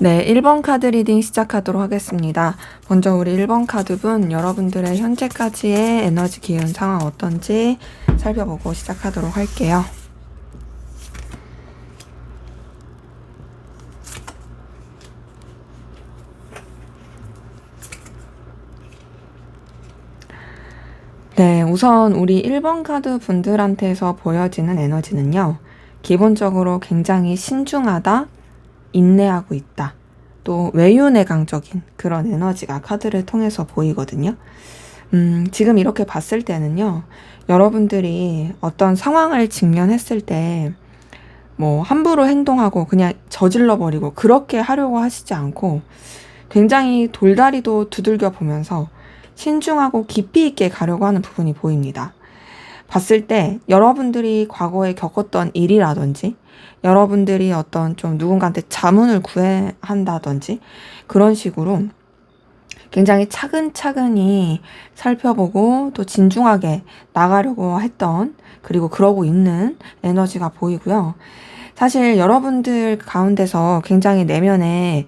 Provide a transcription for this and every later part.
네, 1번 카드 리딩 시작하도록 하겠습니다. 먼저 우리 1번 카드분 여러분들의 현재까지의 에너지 기운 상황 어떤지 살펴보고 시작하도록 할게요. 네, 우선 우리 1번 카드 분들한테서 보여지는 에너지는요. 기본적으로 굉장히 신중하다, 인내하고 있다. 또 외유내강적인 그런 에너지가 카드를 통해서 보이거든요. 지금 이렇게 봤을 때는요. 여러분들이 어떤 상황을 직면했을 때 뭐 함부로 행동하고 그냥 저질러 버리고 그렇게 하려고 하시지 않고 굉장히 돌다리도 두들겨 보면서 신중하고 깊이 있게 가려고 하는 부분이 보입니다. 봤을 때 여러분들이 과거에 겪었던 일이라든지 여러분들이 어떤 좀 누군가한테 자문을 구해야 한다든지 그런 식으로 굉장히 차근차근히 살펴보고 또 진중하게 나가려고 했던 그리고 그러고 있는 에너지가 보이고요. 사실 여러분들 가운데서 굉장히 내면에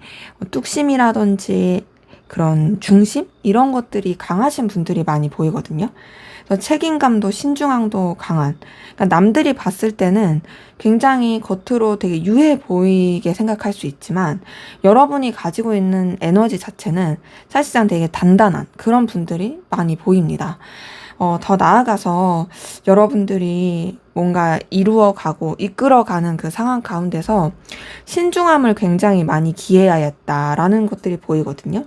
뚝심이라든지 그런 중심? 이런 것들이 강하신 분들이 많이 보이거든요. 그래서 책임감도 신중함도 강한. 그러니까 남들이 봤을 때는 굉장히 겉으로 되게 유해 보이게 생각할 수 있지만 여러분이 가지고 있는 에너지 자체는 사실상 되게 단단한 그런 분들이 많이 보입니다. 더 나아가서 여러분들이 뭔가 이루어가고 이끌어가는 그 상황 가운데서 신중함을 굉장히 많이 기해야겠다라는 것들이 보이거든요.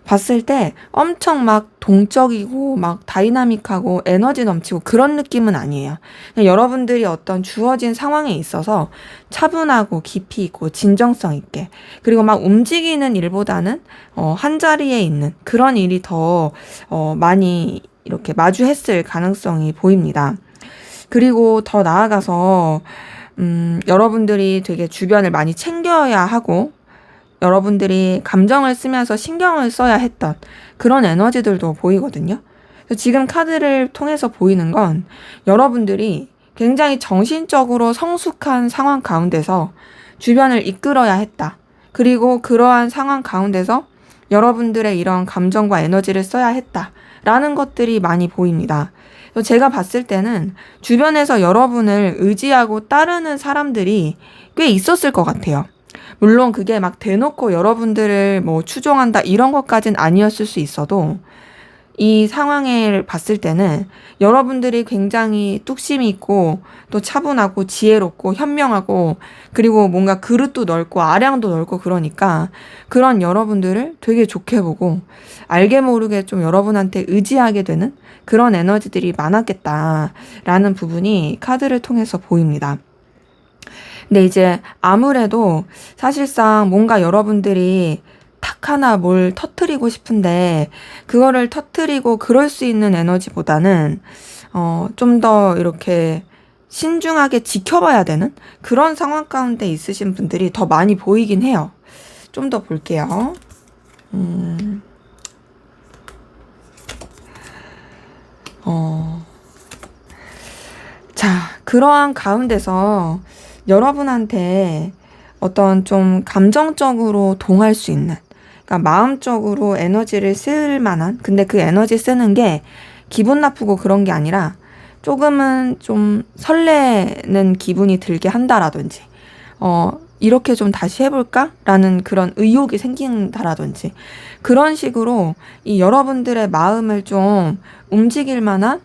봤을 때 엄청 막 동적이고 막 다이나믹하고 에너지 넘치고 그런 느낌은 아니에요. 그냥 여러분들이 어떤 주어진 상황에 있어서 차분하고 깊이 있고 진정성 있게 그리고 막 움직이는 일보다는 한 자리에 있는 그런 일이 더 많이 이렇게 마주했을 가능성이 보입니다. 그리고 더 나아가서 여러분들이 되게 주변을 많이 챙겨야 하고 여러분들이 감정을 쓰면서 신경을 써야 했던 그런 에너지들도 보이거든요. 지금 카드를 통해서 보이는 건 여러분들이 굉장히 정신적으로 성숙한 상황 가운데서 주변을 이끌어야 했다. 그리고 그러한 상황 가운데서 여러분들의 이런 감정과 에너지를 써야 했다. 라는 것들이 많이 보입니다. 제가 봤을 때는 주변에서 여러분을 의지하고 따르는 사람들이 꽤 있었을 것 같아요. 물론 그게 막 대놓고 여러분들을 뭐 추종한다 이런 것까진 아니었을 수 있어도 이 상황을 봤을 때는 여러분들이 굉장히 뚝심이 있고 또 차분하고 지혜롭고 현명하고 그리고 뭔가 그릇도 넓고 아량도 넓고 그러니까 그런 여러분들을 되게 좋게 보고 알게 모르게 좀 여러분한테 의지하게 되는 그런 에너지들이 많았겠다라는 부분이 카드를 통해서 보입니다. 근데 이제 아무래도 사실상 뭔가 여러분들이 탁 하나 뭘 터트리고 싶은데 그거를 터트리고 그럴 수 있는 에너지보다는 좀 더 이렇게 신중하게 지켜봐야 되는 그런 상황 가운데 있으신 분들이 더 많이 보이긴 해요. 좀 더 볼게요. 자, 그러한 가운데서 여러분한테 어떤 좀 감정적으로 동할 수 있는 그러니까 마음적으로 에너지를 쓸 만한 근데 그 에너지 쓰는 게 기분 나쁘고 그런 게 아니라 조금은 좀 설레는 기분이 들게 한다라든지 이렇게 좀 다시 해볼까? 라는 그런 의욕이 생긴다라든지 그런 식으로 이 여러분들의 마음을 좀 움직일 만한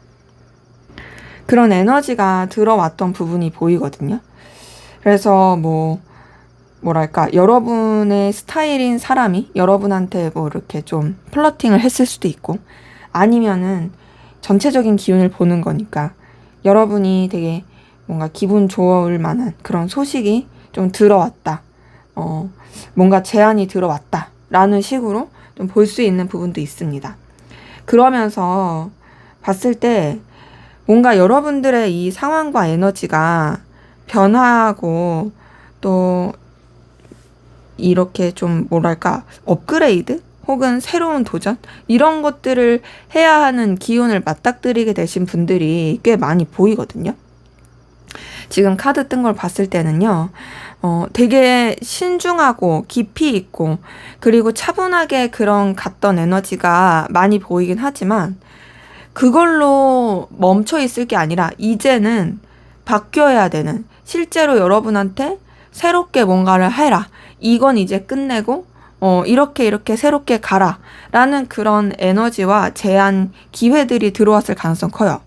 그런 에너지가 들어왔던 부분이 보이거든요. 그래서 뭐랄까 여러분의 스타일인 사람이 여러분한테 뭐 이렇게 좀 플러팅을 했을 수도 있고 아니면은 전체적인 기운을 보는 거니까 여러분이 되게 뭔가 기분 좋을 만한 그런 소식이 좀 들어왔다. 뭔가 제안이 들어왔다. 라는 식으로 좀 볼 수 있는 부분도 있습니다. 그러면서 봤을 때 뭔가 여러분들의 이 상황과 에너지가 변화하고 또 이렇게 좀 뭐랄까 업그레이드 혹은 새로운 도전 이런 것들을 해야 하는 기운을 맞닥뜨리게 되신 분들이 꽤 많이 보이거든요. 지금 카드 뜬 걸 봤을 때는요. 되게 신중하고 깊이 있고 그리고 차분하게 그런 갔던 에너지가 많이 보이긴 하지만 그걸로 멈춰 있을 게 아니라 이제는 바뀌어야 되는 실제로 여러분한테 새롭게 뭔가를 해라. 이건 이제 끝내고 이렇게 새롭게 가라. 라는 그런 에너지와 제안 기회들이 들어왔을 가능성 커요.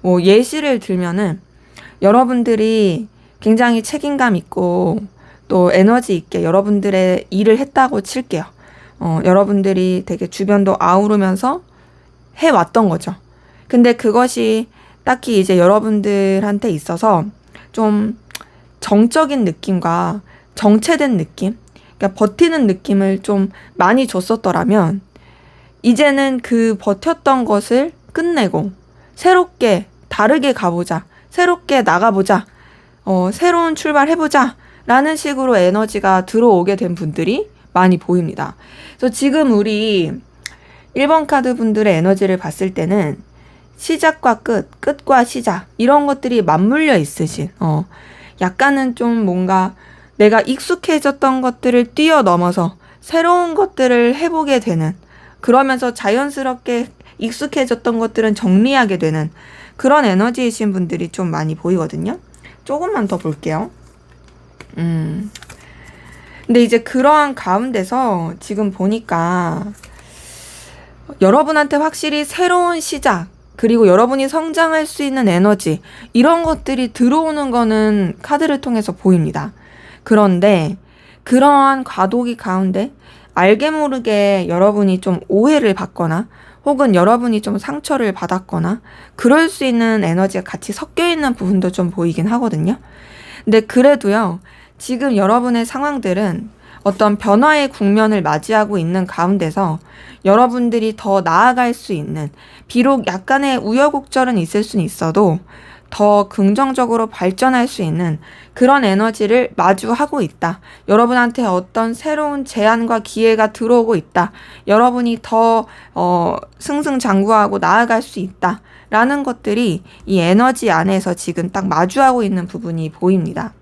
뭐 예시를 들면은 여러분들이 굉장히 책임감 있고 또 에너지 있게 여러분들의 일을 했다고 칠게요. 여러분들이 되게 주변도 아우르면서 해왔던 거죠. 근데 그것이 딱히 이제 여러분들한테 있어서 좀 정적인 느낌과 정체된 느낌, 그러니까 버티는 느낌을 좀 많이 줬었더라면 이제는 그 버텼던 것을 끝내고 새롭게 다르게 가보자, 새롭게 나가보자, 새로운 출발해보자 라는 식으로 에너지가 들어오게 된 분들이 많이 보입니다. 그래서 지금 우리 1번 카드 분들의 에너지를 봤을 때는 시작과 끝과 시작 이런 것들이 맞물려 있으신 약간은 좀 뭔가 내가 익숙해졌던 것들을 뛰어넘어서 새로운 것들을 해보게 되는 그러면서 자연스럽게 익숙해졌던 것들은 정리하게 되는 그런 에너지이신 분들이 좀 많이 보이거든요. 조금만 더 볼게요. 근데 이제 그러한 가운데서 지금 보니까 여러분한테 확실히 새로운 시작 그리고 여러분이 성장할 수 있는 에너지 이런 것들이 들어오는 거는 카드를 통해서 보입니다. 그런데 그러한 과도기 가운데 알게 모르게 여러분이 좀 오해를 받거나 혹은 여러분이 좀 상처를 받았거나 그럴 수 있는 에너지가 같이 섞여 있는 부분도 좀 보이긴 하거든요. 근데 그래도요, 지금 여러분의 상황들은 어떤 변화의 국면을 맞이하고 있는 가운데서 여러분들이 더 나아갈 수 있는, 비록 약간의 우여곡절은 있을 수는 있어도 더 긍정적으로 발전할 수 있는 그런 에너지를 마주하고 있다. 여러분한테 어떤 새로운 제안과 기회가 들어오고 있다. 여러분이 더 승승장구하고 나아갈 수 있다. 라는 것들이 이 에너지 안에서 지금 딱 마주하고 있는 부분이 보입니다.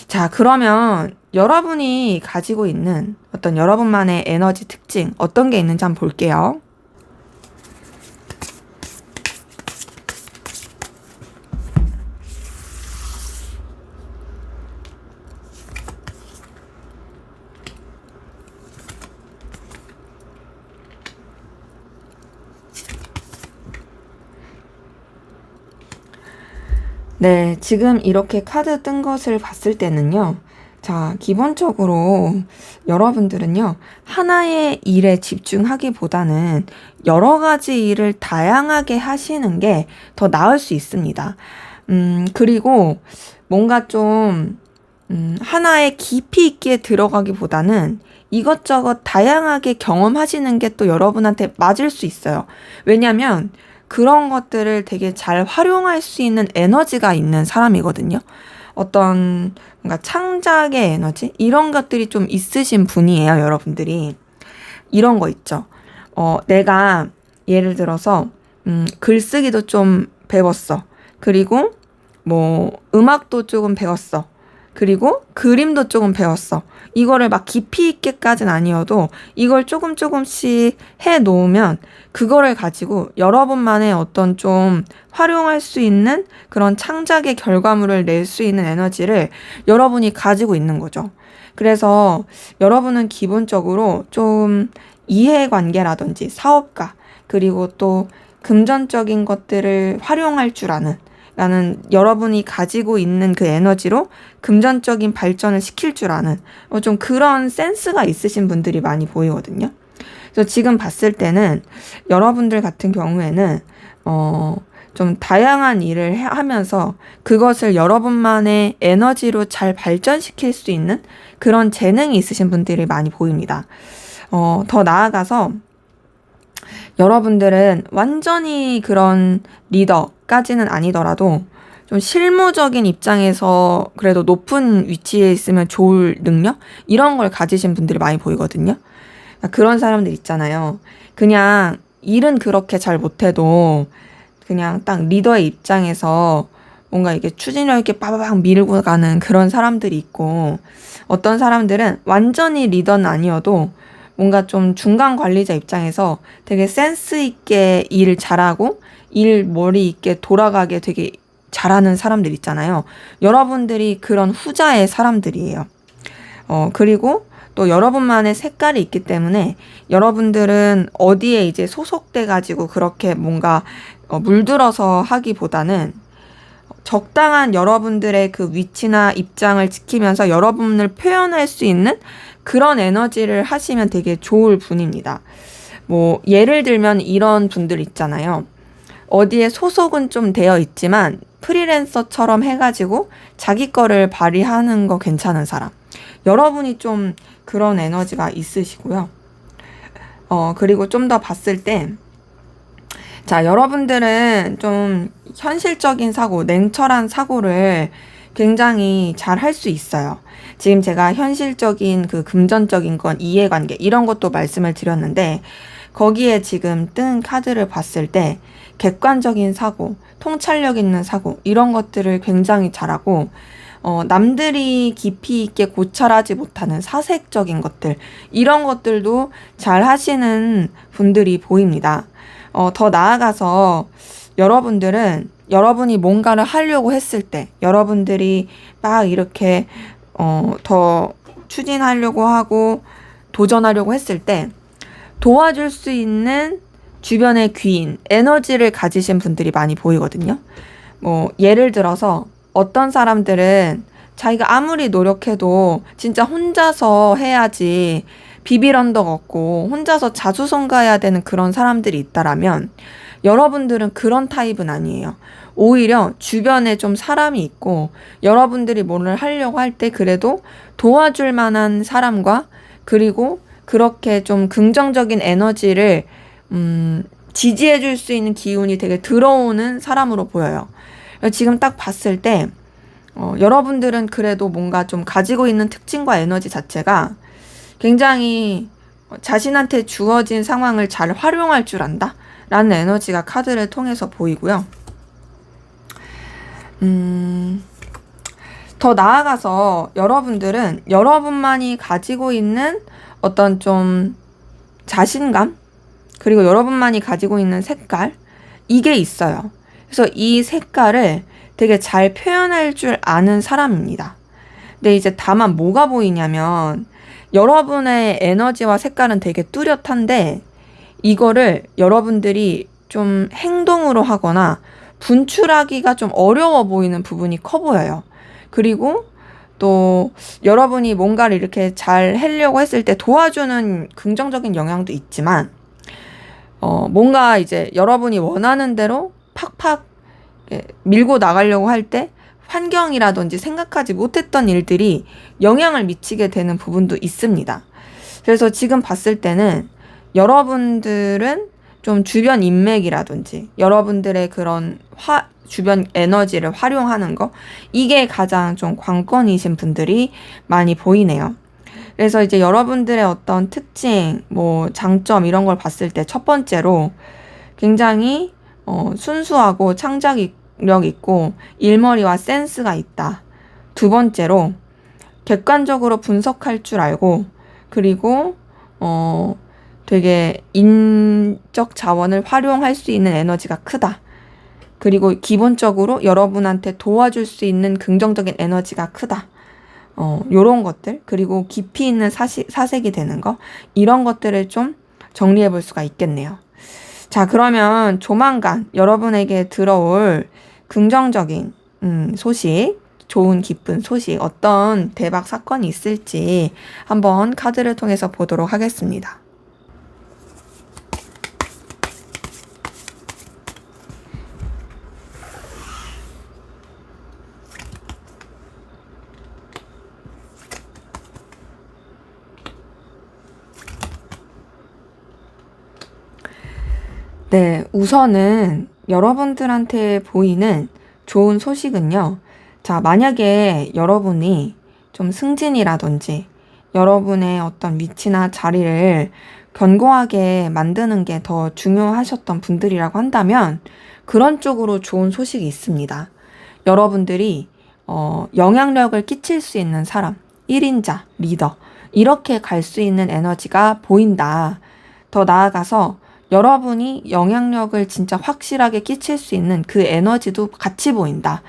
자, 그러면 여러분이 가지고 있는 어떤 여러분만의 에너지 특징 어떤 게 있는지 한번 볼게요. 네, 지금 이렇게 카드 뜬 것을 봤을 때는요. 자, 기본적으로 여러분들은요, 하나의 일에 집중하기보다는 여러 가지 일을 다양하게 하시는 게 더 나을 수 있습니다. 그리고 뭔가 좀, 하나에 깊이 있게 들어가기보다는 이것저것 다양하게 경험하시는 게 또 여러분한테 맞을 수 있어요. 왜냐면 그런 것들을 되게 잘 활용할 수 있는 에너지가 있는 사람이거든요. 어떤 뭔가 창작의 에너지? 이런 것들이 좀 있으신 분이에요, 여러분들이. 이런 거 있죠. 내가 예를 들어서 글쓰기도 좀 배웠어. 그리고 뭐 음악도 조금 배웠어. 그리고 그림도 조금 배웠어. 이거를 막 깊이 있게까지는 아니어도 이걸 조금씩 해 놓으면 그거를 가지고 여러분만의 어떤 좀 활용할 수 있는 그런 창작의 결과물을 낼 수 있는 에너지를 여러분이 가지고 있는 거죠. 그래서 여러분은 기본적으로 좀 이해관계라든지 사업가 그리고 또 금전적인 것들을 활용할 줄 아는 라는 여러분이 가지고 있는 그 에너지로 금전적인 발전을 시킬 줄 아는 좀 그런 센스가 있으신 분들이 많이 보이거든요. 그래서 지금 봤을 때는 여러분들 같은 경우에는 좀 다양한 일을 하면서 그것을 여러분만의 에너지로 잘 발전시킬 수 있는 그런 재능이 있으신 분들이 많이 보입니다. 더 나아가서 여러분들은 완전히 그런 리더까지는 아니더라도 좀 실무적인 입장에서 그래도 높은 위치에 있으면 좋을 능력? 이런 걸 가지신 분들이 많이 보이거든요. 그런 사람들 있잖아요. 그냥 일은 그렇게 잘 못해도 그냥 딱 리더의 입장에서 뭔가 이게 추진력 있게 빠바박 밀고 가는 그런 사람들이 있고, 어떤 사람들은 완전히 리더는 아니어도 뭔가 좀 중간 관리자 입장에서 되게 센스 있게 일 잘하고 일 머리 있게 돌아가게 되게 잘하는 사람들 있잖아요. 여러분들이 그런 후자의 사람들이에요. 그리고 또 여러분만의 색깔이 있기 때문에 여러분들은 어디에 이제 소속돼 가지고 그렇게 뭔가 물들어서 하기보다는 적당한 여러분들의 그 위치나 입장을 지키면서 여러분을 표현할 수 있는 그런 에너지를 하시면 되게 좋을 분입니다. 뭐 예를 들면 이런 분들 있잖아요. 어디에 소속은 좀 되어 있지만 프리랜서처럼 해가지고 자기 거를 발휘하는 거 괜찮은 사람. 여러분이 좀 그런 에너지가 있으시고요. 그리고 좀 더 봤을 때, 자, 여러분들은 좀 현실적인 사고, 냉철한 사고를 굉장히 잘 할 수 있어요. 지금 제가 현실적인 그 금전적인 건 이해관계, 이런 것도 말씀을 드렸는데, 거기에 지금 뜬 카드를 봤을 때, 객관적인 사고, 통찰력 있는 사고, 이런 것들을 굉장히 잘하고, 남들이 깊이 있게 고찰하지 못하는 사색적인 것들, 이런 것들도 잘 하시는 분들이 보입니다. 더 나아가서 여러분들은 여러분이 뭔가를 하려고 했을 때, 여러분들이 막 이렇게, 더 추진하려고 하고 도전하려고 했을 때, 도와줄 수 있는 주변의 귀인, 에너지를 가지신 분들이 많이 보이거든요. 뭐, 예를 들어서 어떤 사람들은 자기가 아무리 노력해도 진짜 혼자서 해야지 비빌 언덕 없고 혼자서 자수성가해야 되는 그런 사람들이 있다라면 여러분들은 그런 타입은 아니에요. 오히려 주변에 좀 사람이 있고 여러분들이 뭐를 하려고 할 때 그래도 도와줄 만한 사람과 그리고 그렇게 좀 긍정적인 에너지를 지지해 줄 수 있는 기운이 되게 들어오는 사람으로 보여요. 지금 딱 봤을 때 여러분들은 그래도 뭔가 좀 가지고 있는 특징과 에너지 자체가 굉장히 자신한테 주어진 상황을 잘 활용할 줄 안다 라는 에너지가 카드를 통해서 보이고요. 더 나아가서 여러분들은 여러분만이 가지고 있는 어떤 좀 자신감 그리고 여러분만이 가지고 있는 색깔 이게 있어요. 그래서 이 색깔을 되게 잘 표현할 줄 아는 사람입니다. 근데 이제 다만 뭐가 보이냐면 여러분의 에너지와 색깔은 되게 뚜렷한데 이거를 여러분들이 좀 행동으로 하거나 분출하기가 좀 어려워 보이는 부분이 커 보여요. 그리고 또 여러분이 뭔가를 이렇게 잘 하려고 했을 때 도와주는 긍정적인 영향도 있지만 뭔가 이제 여러분이 원하는 대로 팍팍 밀고 나가려고 할 때 환경이라든지 생각하지 못했던 일들이 영향을 미치게 되는 부분도 있습니다. 그래서 지금 봤을 때는 여러분들은 좀 주변 인맥이라든지 여러분들의 그런 주변 에너지를 활용하는 거 이게 가장 좀 관건이신 분들이 많이 보이네요. 그래서 이제 여러분들의 어떤 특징, 뭐 장점 이런 걸 봤을 때 첫 번째로 굉장히 순수하고 창작력 있고 일머리와 센스가 있다. 두 번째로 객관적으로 분석할 줄 알고 그리고 되게 인적 자원을 활용할 수 있는 에너지가 크다. 그리고 기본적으로 여러분한테 도와줄 수 있는 긍정적인 에너지가 크다. 요런 것들, 그리고 깊이 있는 사색이 되는 거, 이런 것들을 좀 정리해 볼 수가 있겠네요. 자, 그러면 조만간 여러분에게 들어올 긍정적인 소식, 좋은 기쁜 소식, 어떤 대박 사건이 있을지 한번 카드를 통해서 보도록 하겠습니다. 네, 우선은 여러분들한테 보이는 좋은 소식은요. 자, 만약에 여러분이 좀 승진이라든지 여러분의 어떤 위치나 자리를 견고하게 만드는 게 더 중요하셨던 분들이라고 한다면 그런 쪽으로 좋은 소식이 있습니다. 여러분들이 영향력을 끼칠 수 있는 사람, 1인자, 리더, 이렇게 갈 수 있는 에너지가 보인다. 더 나아가서 여러분이 영향력을 진짜 확실하게 끼칠 수 있는 그 에너지도 같이 보인다.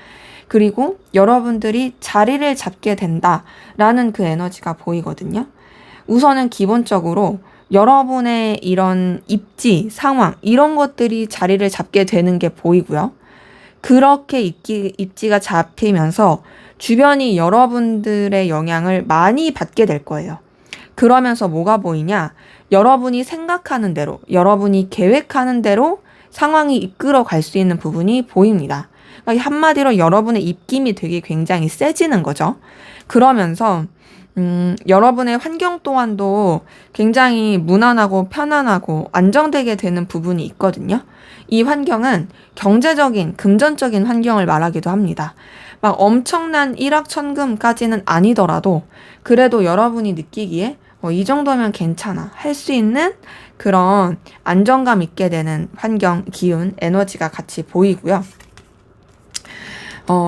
그리고 여러분들이 자리를 잡게 된다라는 그 에너지가 보이거든요. 우선은 기본적으로 여러분의 이런 입지, 상황, 이런 것들이 자리를 잡게 되는 게 보이고요. 그렇게 입지가 잡히면서 주변이 여러분들의 영향을 많이 받게 될 거예요. 그러면서 뭐가 보이냐? 여러분이 생각하는 대로, 여러분이 계획하는 대로 상황이 이끌어 갈 수 있는 부분이 보입니다. 그러니까 한마디로 여러분의 입김이 되게 굉장히 세지는 거죠. 그러면서 여러분의 환경 또한도 굉장히 무난하고 편안하고 안정되게 되는 부분이 있거든요. 이 환경은 경제적인, 금전적인 환경을 말하기도 합니다. 막 엄청난 일확천금까지는 아니더라도 그래도 여러분이 느끼기에 이 정도면 괜찮아 할 수 있는 그런 안정감 있게 되는 환경, 기운, 에너지가 같이 보이고요.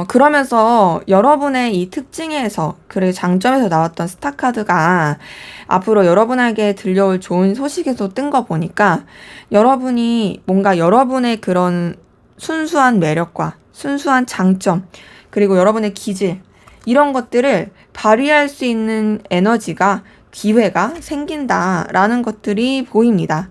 그러면서 여러분의 이 특징에서, 그리고 장점에서 나왔던 스타카드가 앞으로 여러분에게 들려올 좋은 소식에서 뜬 거 보니까 여러분이 뭔가 여러분의 그런 순수한 매력과 순수한 장점, 그리고 여러분의 기질, 이런 것들을 발휘할 수 있는 에너지가, 기회가 생긴다라는 것들이 보입니다.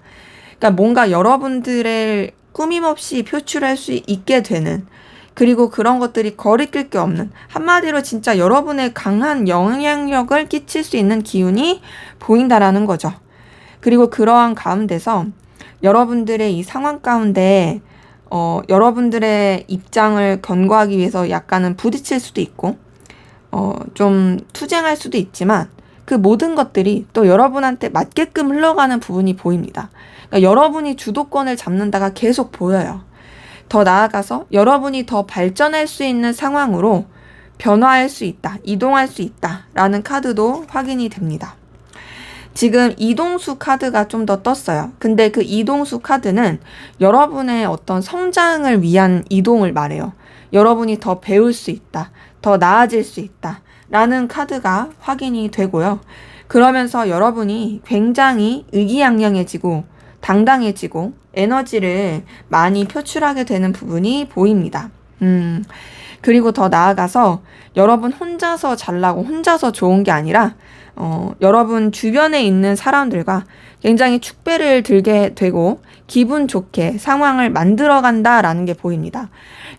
그러니까 뭔가 여러분들의 꾸밈없이 표출할 수 있게 되는, 그리고 그런 것들이 거리낄 게 없는, 한마디로 진짜 여러분의 강한 영향력을 끼칠 수 있는 기운이 보인다라는 거죠. 그리고 그러한 가운데서 여러분들의 이 상황 가운데 여러분들의 입장을 견고하기 위해서 약간은 부딪힐 수도 있고 좀 투쟁할 수도 있지만 그 모든 것들이 또 여러분한테 맞게끔 흘러가는 부분이 보입니다. 그러니까 여러분이 주도권을 잡는다가 계속 보여요. 더 나아가서 여러분이 더 발전할 수 있는 상황으로 변화할 수 있다, 이동할 수 있다라는 카드도 확인이 됩니다. 지금 이동수 카드가 좀 더 떴어요. 근데 그 이동수 카드는 여러분의 어떤 성장을 위한 이동을 말해요. 여러분이 더 배울 수 있다, 더 나아질 수 있다 라는 카드가 확인이 되고요. 그러면서 여러분이 굉장히 의기양양해지고 당당해지고 에너지를 많이 표출하게 되는 부분이 보입니다. 그리고 더 나아가서 여러분 혼자서 잘나고 혼자서 좋은 게 아니라 여러분 주변에 있는 사람들과 굉장히 축배를 들게 되고 기분 좋게 상황을 만들어 간다라는 게 보입니다.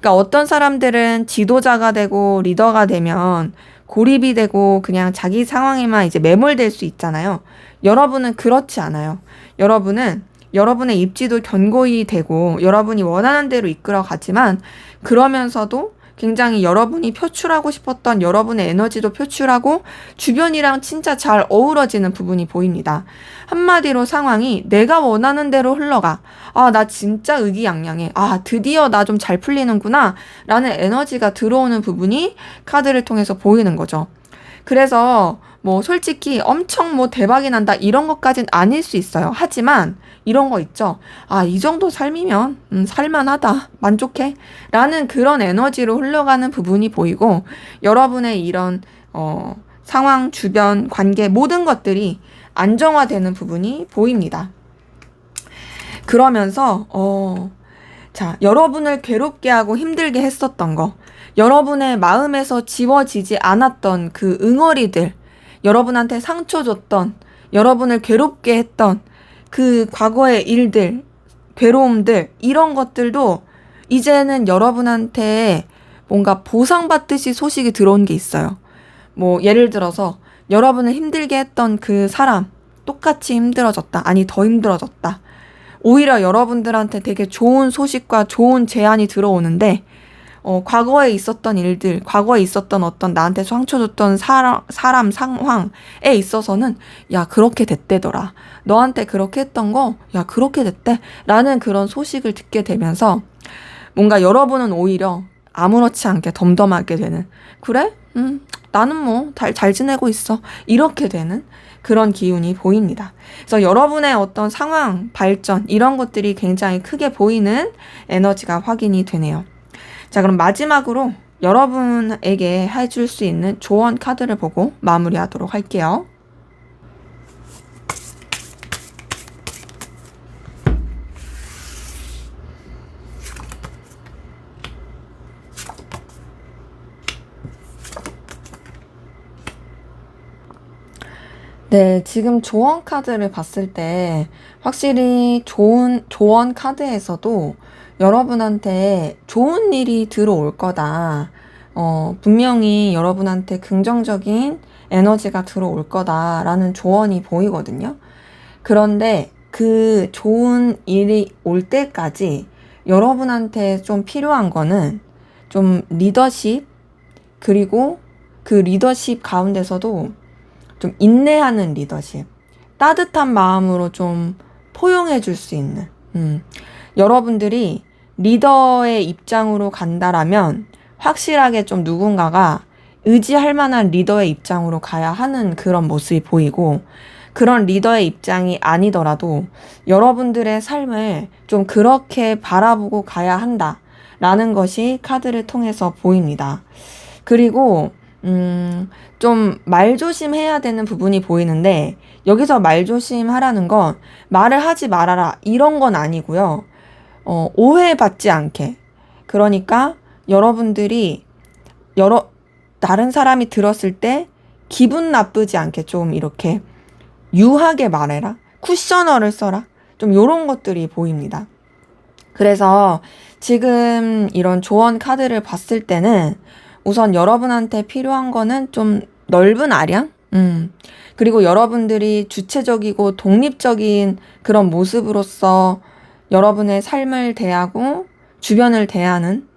그러니까 어떤 사람들은 지도자가 되고 리더가 되면 고립이 되고 그냥 자기 상황에만 이제 매몰될 수 있잖아요. 여러분은 그렇지 않아요. 여러분은 여러분의 입지도 견고히 되고 여러분이 원하는 대로 이끌어 가지만 그러면서도 굉장히 여러분이 표출하고 싶었던 여러분의 에너지도 표출하고 주변이랑 진짜 잘 어우러지는 부분이 보입니다. 한마디로 상황이 내가 원하는 대로 흘러가. 아, 나 진짜 의기양양해. 아, 드디어 나 좀 잘 풀리는구나 라는 에너지가 들어오는 부분이 카드를 통해서 보이는 거죠. 그래서 뭐 솔직히 엄청 뭐 대박이 난다 이런 것까진 아닐 수 있어요. 하지만 이런 거 있죠. 아, 이 정도 삶이면 살만하다, 만족해 라는 그런 에너지로 흘러가는 부분이 보이고 여러분의 이런 상황, 주변, 관계 모든 것들이 안정화되는 부분이 보입니다. 그러면서 자, 여러분을 괴롭게 하고 힘들게 했었던 거, 여러분의 마음에서 지워지지 않았던 그 응어리들, 여러분한테 상처 줬던, 여러분을 괴롭게 했던 그 과거의 일들, 괴로움들, 이런 것들도 이제는 여러분한테 뭔가 보상받듯이 소식이 들어온 게 있어요. 뭐 예를 들어서 여러분을 힘들게 했던 그 사람 똑같이 힘들어졌다. 아니 더 힘들어졌다. 오히려 여러분들한테 되게 좋은 소식과 좋은 제안이 들어오는데 과거에 있었던 일들, 과거에 있었던 어떤 나한테 상처 줬던 사람, 상황에 있어서는 야, 그렇게 됐대더라. 너한테 그렇게 했던 거, 야, 그렇게 됐대. 라는 그런 소식을 듣게 되면서 뭔가 여러분은 오히려 아무렇지 않게 덤덤하게 되는, 그래? 나는 뭐 잘 지내고 있어. 이렇게 되는 그런 기운이 보입니다. 그래서 여러분의 어떤 상황, 발전, 이런 것들이 굉장히 크게 보이는 에너지가 확인이 되네요. 자, 그럼 마지막으로 여러분에게 해줄 수 있는 조언 카드를 보고 마무리하도록 할게요. 네, 지금 조언 카드를 봤을 때 확실히 좋은 조언 카드에서도 여러분한테 좋은 일이 들어올 거다. 분명히 여러분한테 긍정적인 에너지가 들어올 거다라는 조언이 보이거든요. 그런데 그 좋은 일이 올 때까지 여러분한테 좀 필요한 거는 좀 리더십, 그리고 그 리더십 가운데서도 좀 인내하는 리더십, 따뜻한 마음으로 좀 포용해 줄 수 있는, 여러분들이 리더의 입장으로 간다라면 확실하게 좀 누군가가 의지할 만한 리더의 입장으로 가야 하는 그런 모습이 보이고, 그런 리더의 입장이 아니더라도 여러분들의 삶을 좀 그렇게 바라보고 가야 한다라는 것이 카드를 통해서 보입니다. 그리고 좀 말조심해야 되는 부분이 보이는데, 여기서 말조심하라는 건 말을 하지 말아라 이런 건 아니고요. 오해받지 않게. 그러니까 여러분들이 다른 사람이 들었을 때 기분 나쁘지 않게 좀 이렇게 유하게 말해라. 쿠셔너를 써라. 좀 요런 것들이 보입니다. 그래서 지금 이런 조언 카드를 봤을 때는 우선 여러분한테 필요한 거는 좀 넓은 아량? 그리고 여러분들이 주체적이고 독립적인 그런 모습으로서 여러분의 삶을 대하고 주변을 대하는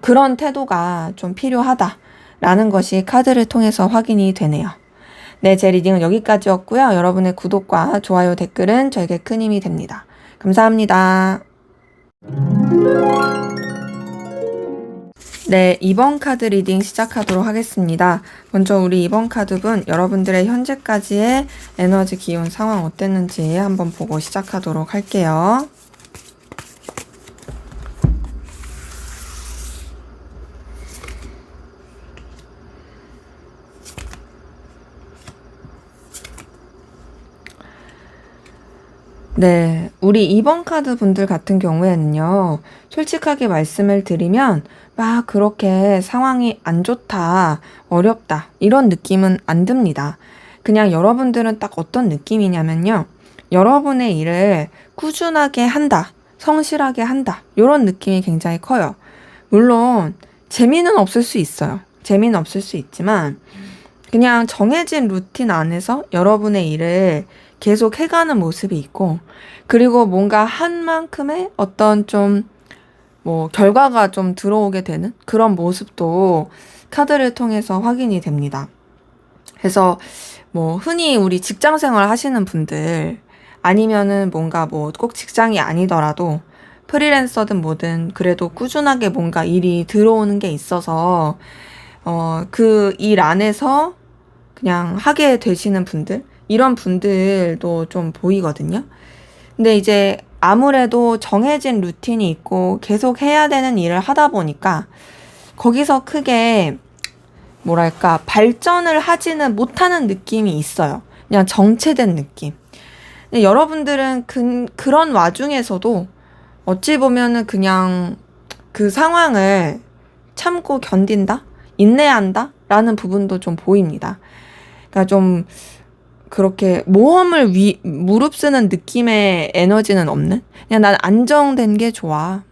그런 태도가 좀 필요하다라는 것이 카드를 통해서 확인이 되네요. 네, 제 리딩은 여기까지였고요. 여러분의 구독과 좋아요, 댓글은 저에게 큰 힘이 됩니다. 감사합니다. 네, 2번 카드 리딩 시작하도록 하겠습니다. 먼저 우리 2번 카드분, 여러분들의 현재까지의 에너지 기운 상황 어땠는지 한번 보고 시작하도록 할게요. 네, 우리 2번 카드 분들 같은 경우에는요, 솔직하게 말씀을 드리면 막 그렇게 상황이 안 좋다, 어렵다, 이런 느낌은 안 듭니다. 그냥 여러분들은 딱 어떤 느낌이냐면요, 여러분의 일을 꾸준하게 한다, 성실하게 한다, 이런 느낌이 굉장히 커요. 물론 재미는 없을 수 있어요. 재미는 없을 수 있지만 그냥 정해진 루틴 안에서 여러분의 일을 계속 해가는 모습이 있고, 그리고 뭔가 한 만큼의 어떤 좀 결과가 좀 들어오게 되는 그런 모습도 카드를 통해서 확인이 됩니다. 그래서 흔히 우리 직장 생활 하시는 분들, 아니면은 뭔가 꼭 직장이 아니더라도 프리랜서든 뭐든 그래도 꾸준하게 뭔가 일이 들어오는 게 있어서 그 일 안에서 그냥 하게 되시는 분들, 이런 분들도 좀 보이거든요. 근데 이제 아무래도 정해진 루틴이 있고 계속 해야 되는 일을 하다 보니까 거기서 크게 발전을 하지는 못하는 느낌이 있어요. 그냥 정체된 느낌. 근데 여러분들은 그런 와중에서도 어찌 보면은 그냥 그 상황을 참고 견딘다? 인내한다? 라는 부분도 좀 보입니다. 그러니까 좀 그렇게 모험을 무릅쓰는 느낌의 에너지는 없는? 그냥 난 안정된 게 좋아.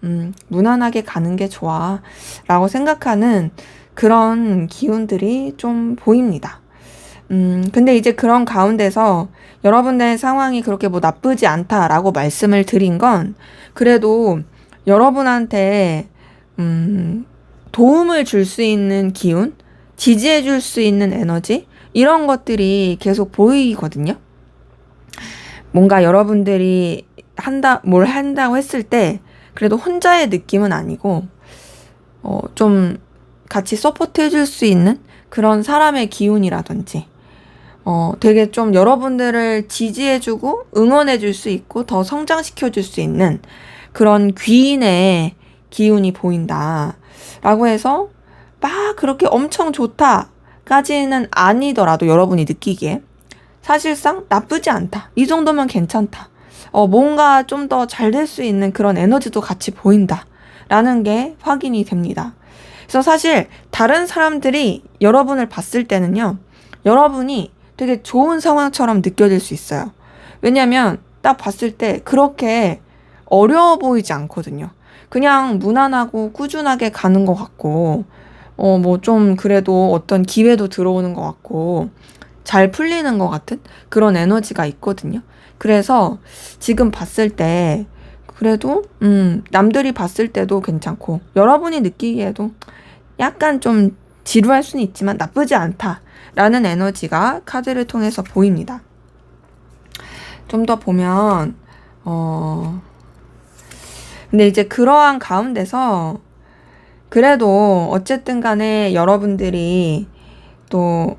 무난하게 가는 게 좋아. 라고 생각하는 그런 기운들이 좀 보입니다. 근데 이제 그런 가운데서 여러분의 상황이 그렇게 나쁘지 않다라고 말씀을 드린 건 그래도 여러분한테, 도움을 줄 수 있는 기운, 지지해 줄 수 있는 에너지, 이런 것들이 계속 보이거든요. 뭔가 여러분들이 뭘 한다고 했을 때 그래도 혼자의 느낌은 아니고 좀 같이 서포트 해줄 수 있는 그런 사람의 기운이라든지 되게 좀 여러분들을 지지해주고 응원해줄 수 있고 더 성장시켜줄 수 있는 그런 귀인의 기운이 보인다 라고 해서 막 그렇게 엄청 좋다까지는 아니더라도 여러분이 느끼기에 사실상 나쁘지 않다. 이 정도면 괜찮다. 뭔가 좀 더 잘 될 수 있는 그런 에너지도 같이 보인다. 라는 게 확인이 됩니다. 그래서 사실 다른 사람들이 여러분을 봤을 때는요, 여러분이 되게 좋은 상황처럼 느껴질 수 있어요. 왜냐면 딱 봤을 때 그렇게 어려워 보이지 않거든요. 그냥 무난하고 꾸준하게 가는 것 같고, 뭐 좀 그래도 어떤 기회도 들어오는 것 같고, 잘 풀리는 것 같은 그런 에너지가 있거든요. 그래서 지금 봤을 때 그래도 남들이 봤을 때도 괜찮고 여러분이 느끼기에도 약간 좀 지루할 수는 있지만 나쁘지 않다라는 에너지가 카드를 통해서 보입니다. 좀 더 보면 근데 이제 그러한 가운데서 그래도 어쨌든 간에 여러분들이 또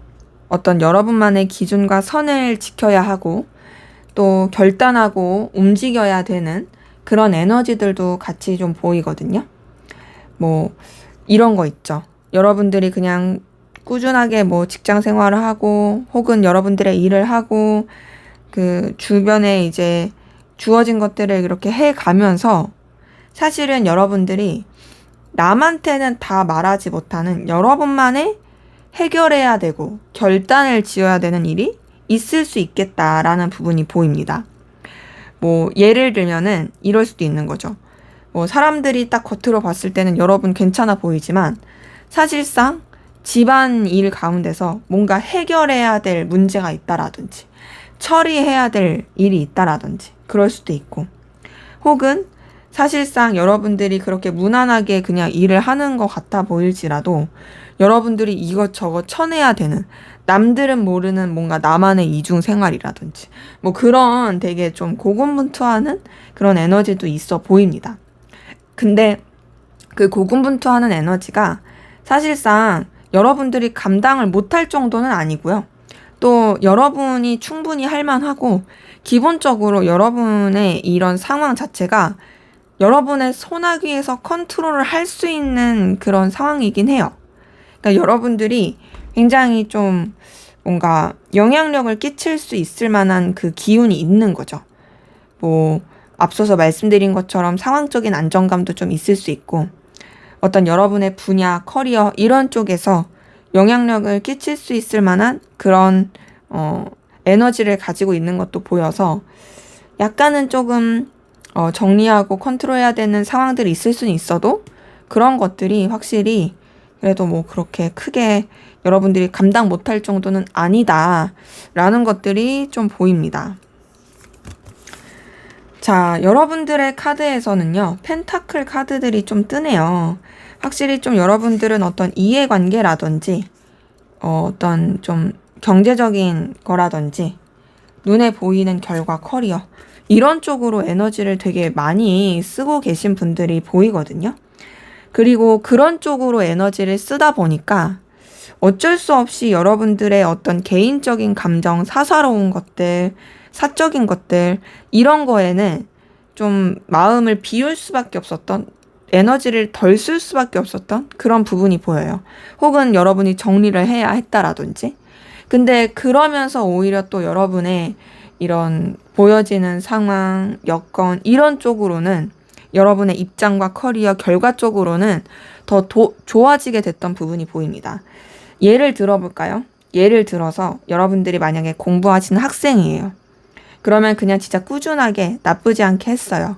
어떤 여러분만의 기준과 선을 지켜야 하고 또 결단하고 움직여야 되는 그런 에너지들도 같이 좀 보이거든요. 뭐 이런 거 있죠. 여러분들이 그냥 꾸준하게 뭐 직장 생활을 하고 혹은 여러분들의 일을 하고 그 주변에 이제 주어진 것들을 이렇게 해 가면서 사실은 여러분들이 남한테는 다 말하지 못하는 여러분만의 해결해야 되고 결단을 지어야 되는 일이 있을 수 있겠다라는 부분이 보입니다. 뭐 예를 들면은 이럴 수도 있는 거죠. 뭐 사람들이 딱 겉으로 봤을 때는 여러분 괜찮아 보이지만 사실상 집안 일 가운데서 뭔가 해결해야 될 문제가 있다라든지 처리해야 될 일이 있다라든지 그럴 수도 있고 혹은 사실상 여러분들이 그렇게 무난하게 그냥 일을 하는 것 같아 보일지라도 여러분들이 이것저것 쳐내야 되는 남들은 모르는 뭔가 나만의 이중 생활이라든지 뭐 그런 되게 좀 고군분투하는 그런 에너지도 있어 보입니다. 근데 그 고군분투하는 에너지가 사실상 여러분들이 감당을 못할 정도는 아니고요. 또 여러분이 충분히 할 만하고 기본적으로 여러분의 이런 상황 자체가 여러분의 손아귀에서 컨트롤을 할 수 있는 그런 상황이긴 해요. 그러니까 여러분들이 굉장히 좀 뭔가 영향력을 끼칠 수 있을 만한 그 기운이 있는 거죠. 뭐 앞서서 말씀드린 것처럼 상황적인 안정감도 좀 있을 수 있고 어떤 여러분의 분야, 커리어 이런 쪽에서 영향력을 끼칠 수 있을 만한 그런 에너지를 가지고 있는 것도 보여서 약간은 조금 정리하고 컨트롤해야 되는 상황들이 있을 수는 있어도 그런 것들이 확실히 그래도 뭐 그렇게 크게 여러분들이 감당 못할 정도는 아니다라는 것들이 좀 보입니다. 자, 여러분들의 카드에서는요, 펜타클 카드들이 좀 뜨네요. 확실히 좀 여러분들은 어떤 이해관계라든지, 어떤 좀 경제적인 거라든지, 눈에 보이는 결과, 커리어, 이런 쪽으로 에너지를 되게 많이 쓰고 계신 분들이 보이거든요. 그리고 그런 쪽으로 에너지를 쓰다 보니까 어쩔 수 없이 여러분들의 어떤 개인적인 감정, 사사로운 것들, 사적인 것들, 이런 거에는 좀 마음을 비울 수밖에 없었던, 에너지를 덜 쓸 수밖에 없었던 그런 부분이 보여요. 혹은 여러분이 정리를 해야 했다라든지. 근데 그러면서 오히려 또 여러분의 이런 보여지는 상황, 여건, 이런 쪽으로는 여러분의 입장과 커리어, 결과 쪽으로는 더 좋아지게 됐던 부분이 보입니다. 예를 들어볼까요? 예를 들어서 여러분들이 만약에 공부하시는 학생이에요. 그러면 그냥 진짜 꾸준하게 나쁘지 않게 했어요.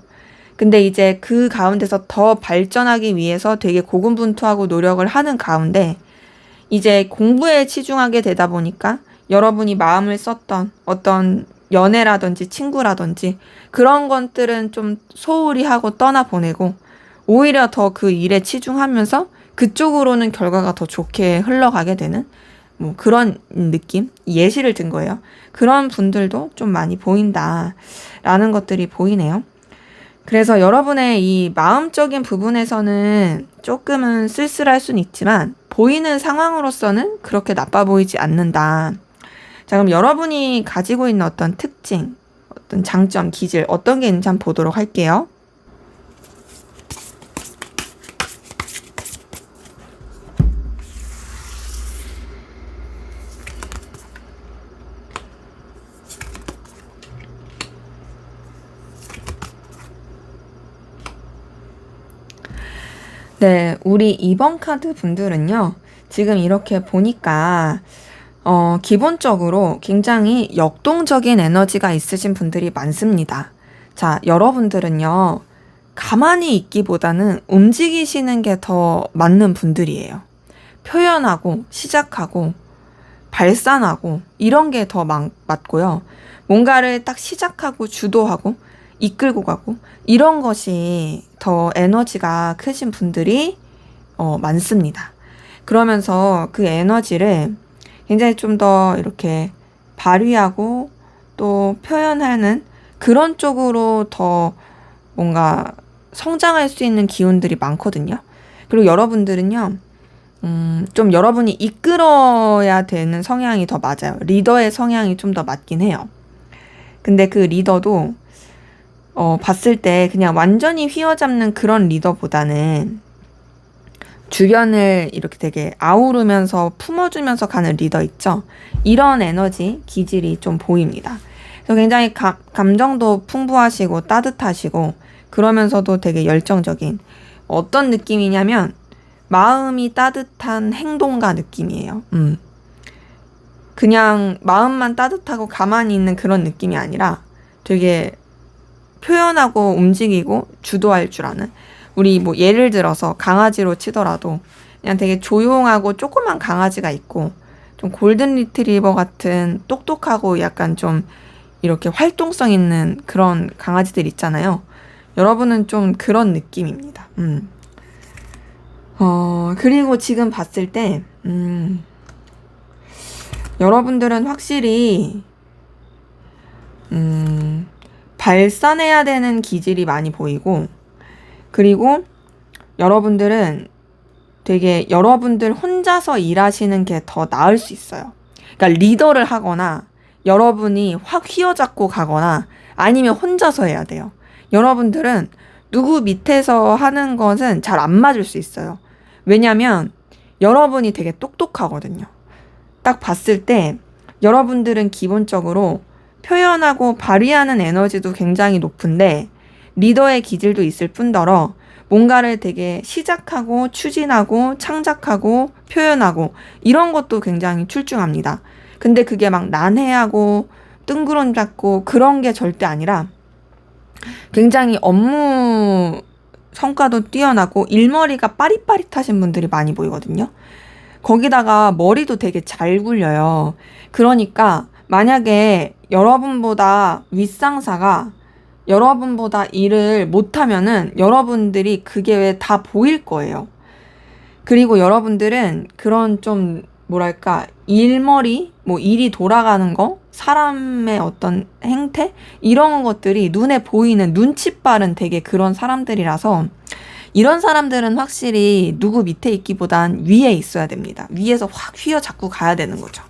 근데 이제 그 가운데서 더 발전하기 위해서 되게 고군분투하고 노력을 하는 가운데 이제 공부에 치중하게 되다 보니까 여러분이 마음을 썼던 어떤 연애라든지 친구라든지 그런 것들은 좀 소홀히 하고 떠나보내고 오히려 더 그 일에 치중하면서 그쪽으로는 결과가 더 좋게 흘러가게 되는 뭐 그런 느낌? 예시를 든 거예요. 그런 분들도 좀 많이 보인다라는 것들이 보이네요. 그래서 여러분의 이 마음적인 부분에서는 조금은 쓸쓸할 수는 있지만 보이는 상황으로서는 그렇게 나빠 보이지 않는다. 자, 그럼 여러분이 가지고 있는 어떤 특징, 어떤 장점, 기질 어떤 게 있는지 한번 보도록 할게요. 네, 우리 2번 카드 분들은요, 지금 이렇게 보니까, 기본적으로 굉장히 역동적인 에너지가 있으신 분들이 많습니다. 자, 여러분들은요, 가만히 있기보다는 움직이시는 게 더 맞는 분들이에요. 표현하고, 시작하고, 발산하고, 이런 게 더 맞고요. 뭔가를 딱 시작하고, 주도하고, 이끌고 가고, 이런 것이 더 에너지가 크신 분들이 많습니다. 그러면서 그 에너지를 굉장히 좀 더 이렇게 발휘하고 또 표현하는 그런 쪽으로 더 뭔가 성장할 수 있는 기운들이 많거든요. 그리고 여러분들은요, 좀 여러분이 이끌어야 되는 성향이 더 맞아요. 리더의 성향이 좀 더 맞긴 해요. 근데 그 리더도 봤을 때 그냥 완전히 휘어잡는 그런 리더보다는 주변을 이렇게 되게 아우르면서 품어주면서 가는 리더 있죠? 이런 에너지, 기질이 좀 보입니다. 그래서 굉장히 감정도 풍부하시고 따뜻하시고 그러면서도 되게 열정적인 어떤 느낌이냐면 마음이 따뜻한 행동가 느낌이에요. 그냥 마음만 따뜻하고 가만히 있는 그런 느낌이 아니라 되게 표현하고 움직이고 주도할 줄 아는 우리 뭐 예를 들어서 강아지로 치더라도 그냥 되게 조용하고 조그만 강아지가 있고 좀 골든 리트리버 같은 똑똑하고 약간 좀 이렇게 활동성 있는 그런 강아지들 있잖아요. 여러분은 좀 그런 느낌입니다. 그리고 지금 봤을 때 여러분들은 확실히 발산해야 되는 기질이 많이 보이고 그리고 여러분들은 되게 여러분들 혼자서 일하시는 게 더 나을 수 있어요. 그러니까 리더를 하거나 여러분이 확 휘어잡고 가거나 아니면 혼자서 해야 돼요. 여러분들은 누구 밑에서 하는 것은 잘 안 맞을 수 있어요. 왜냐면 여러분이 되게 똑똑하거든요. 딱 봤을 때 여러분들은 기본적으로 표현하고 발휘하는 에너지도 굉장히 높은데 리더의 기질도 있을 뿐더러 뭔가를 되게 시작하고 추진하고 창작하고 표현하고 이런 것도 굉장히 출중합니다. 근데 그게 막 난해하고 뜬구름 잡고 그런 게 절대 아니라 굉장히 업무 성과도 뛰어나고 일머리가 빠릿빠릿하신 분들이 많이 보이거든요. 거기다가 머리도 되게 잘 굴려요. 그러니까 만약에 여러분보다 윗상사가 여러분보다 일을 못하면은 여러분들이 그게 왜 다 보일 거예요. 그리고 여러분들은 그런 좀 뭐랄까 일머리, 뭐 일이 돌아가는 거, 사람의 어떤 행태 이런 것들이 눈에 보이는 눈치 빠른 되게 그런 사람들이라서 이런 사람들은 확실히 누구 밑에 있기보단 위에 있어야 됩니다. 위에서 확 휘어잡고 가야 되는 거죠.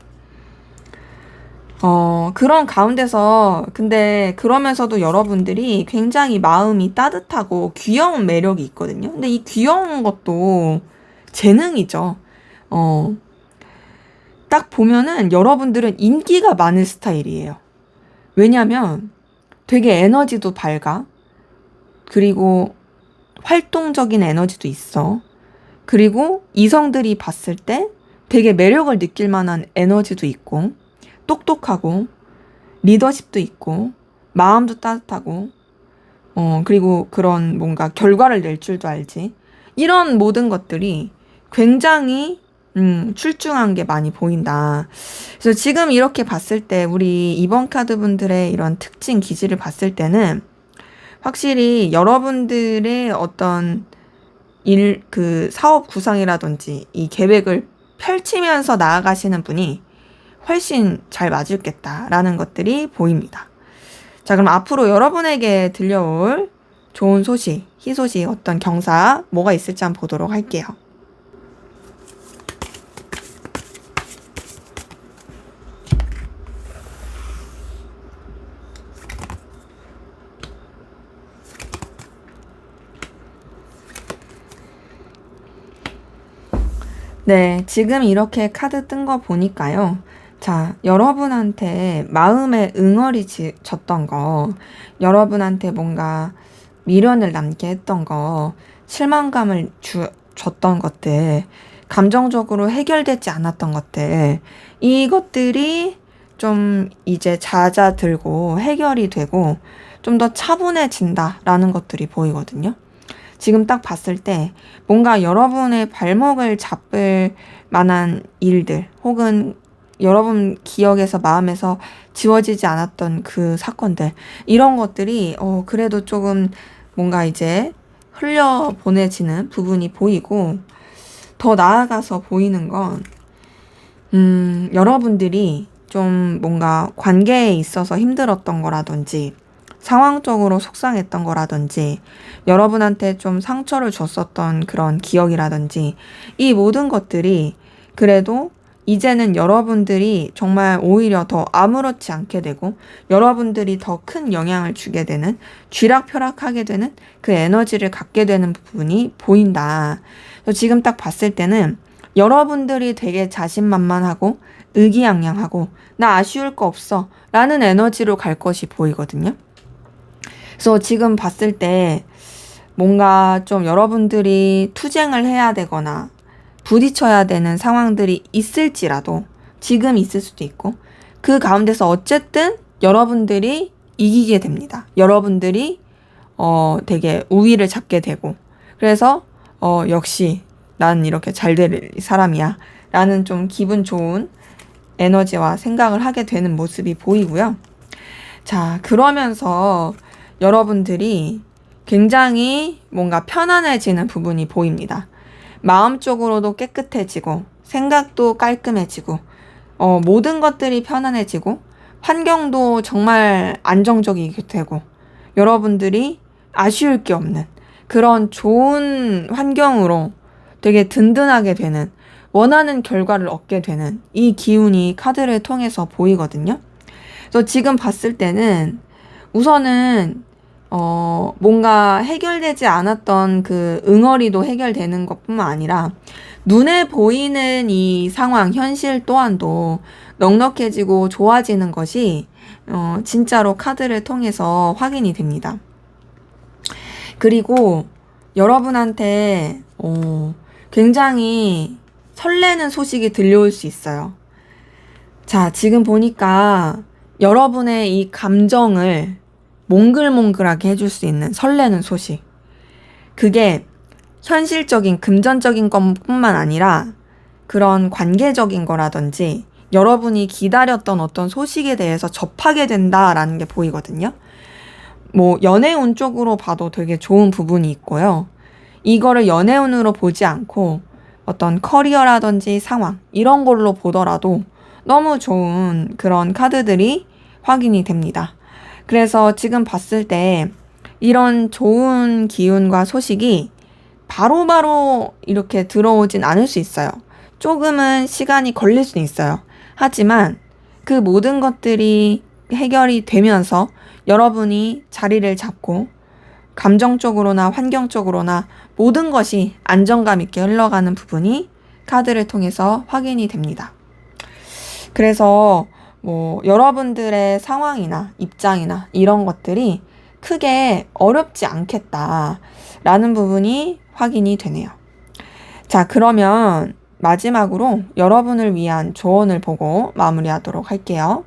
그런 가운데서 근데 그러면서도 여러분들이 굉장히 마음이 따뜻하고 귀여운 매력이 있거든요. 근데 이 귀여운 것도 재능이죠. 딱 보면은 여러분들은 인기가 많은 스타일이에요. 왜냐면 되게 에너지도 밝아. 그리고 활동적인 에너지도 있어. 그리고 이성들이 봤을 때 되게 매력을 느낄 만한 에너지도 있고 똑똑하고 리더십도 있고 마음도 따뜻하고 그리고 그런 뭔가 결과를 낼 줄도 알지. 이런 모든 것들이 굉장히 출중한 게 많이 보인다. 그래서 지금 이렇게 봤을 때 우리 2번 카드 분들의 이런 특징 기질을 봤을 때는 확실히 여러분들의 어떤 그 사업 구상이라든지 이 계획을 펼치면서 나아가시는 분이 훨씬 잘 맞을겠다라는 것들이 보입니다. 자, 그럼 앞으로 여러분에게 들려올 좋은 소식, 희소식, 어떤 경사, 뭐가 있을지 한번 보도록 할게요. 네, 지금 이렇게 카드 뜬 거 보니까요. 자, 여러분한테 마음에 응어리 졌던 거, 여러분한테 뭔가 미련을 남게 했던 거, 실망감을 줬던 것들, 감정적으로 해결되지 않았던 것들, 이것들이 좀 이제 잦아들고 해결이 되고 좀 더 차분해진다라는 것들이 보이거든요. 지금 딱 봤을 때 뭔가 여러분의 발목을 잡을 만한 일들 혹은 여러분 기억에서 마음에서 지워지지 않았던 그 사건들, 이런 것들이 그래도 조금 뭔가 이제 흘려보내지는 부분이 보이고, 더 나아가서 보이는 건 여러분들이 좀 뭔가 관계에 있어서 힘들었던 거라든지 상황적으로 속상했던 거라든지 여러분한테 좀 상처를 줬었던 그런 기억이라든지, 이 모든 것들이 그래도 이제는 여러분들이 정말 오히려 더 아무렇지 않게 되고 여러분들이 더 큰 영향을 주게 되는, 쥐락펴락하게 되는 그 에너지를 갖게 되는 부분이 보인다. 지금 딱 봤을 때는 여러분들이 되게 자신만만하고 의기양양하고 나 아쉬울 거 없어 라는 에너지로 갈 것이 보이거든요. 그래서 지금 봤을 때 뭔가 좀 여러분들이 투쟁을 해야 되거나 부딪혀야 되는 상황들이 있을지라도, 지금 있을 수도 있고, 그 가운데서 어쨌든 여러분들이 이기게 됩니다. 여러분들이 되게 우위를 잡게 되고, 그래서 역시 난 이렇게 잘 될 사람이야 라는 좀 기분 좋은 에너지와 생각을 하게 되는 모습이 보이고요. 자, 그러면서 여러분들이 굉장히 뭔가 편안해지는 부분이 보입니다. 마음적으로도 깨끗해지고 생각도 깔끔해지고 모든 것들이 편안해지고 환경도 정말 안정적이게 되고 여러분들이 아쉬울 게 없는 그런 좋은 환경으로 되게 든든하게 되는, 원하는 결과를 얻게 되는 이 기운이 카드를 통해서 보이거든요. 그래서 지금 봤을 때는 우선은 뭔가 해결되지 않았던 그 응어리도 해결되는 것뿐만 아니라 눈에 보이는 이 상황, 현실 또한도 넉넉해지고 좋아지는 것이 진짜로 카드를 통해서 확인이 됩니다. 그리고 여러분한테 굉장히 설레는 소식이 들려올 수 있어요. 자, 지금 보니까 여러분의 이 감정을 몽글몽글하게 해줄 수 있는 설레는 소식. 그게 현실적인, 금전적인 것뿐만 아니라 그런 관계적인 거라든지 여러분이 기다렸던 어떤 소식에 대해서 접하게 된다라는 게 보이거든요. 뭐 연애운 쪽으로 봐도 되게 좋은 부분이 있고요. 이거를 연애운으로 보지 않고 어떤 커리어라든지 상황 이런 걸로 보더라도 너무 좋은 그런 카드들이 확인이 됩니다. 그래서 지금 봤을 때 이런 좋은 기운과 소식이 바로바로 이렇게 들어오진 않을 수 있어요. 조금은 시간이 걸릴 수는 있어요. 하지만 그 모든 것들이 해결이 되면서 여러분이 자리를 잡고 감정적으로나 환경적으로나 모든 것이 안정감 있게 흘러가는 부분이 카드를 통해서 확인이 됩니다. 그래서 뭐 여러분들의 상황이나 입장이나 이런 것들이 크게 어렵지 않겠다라는 부분이 확인이 되네요. 자, 그러면 마지막으로 여러분을 위한 조언을 보고 마무리하도록 할게요.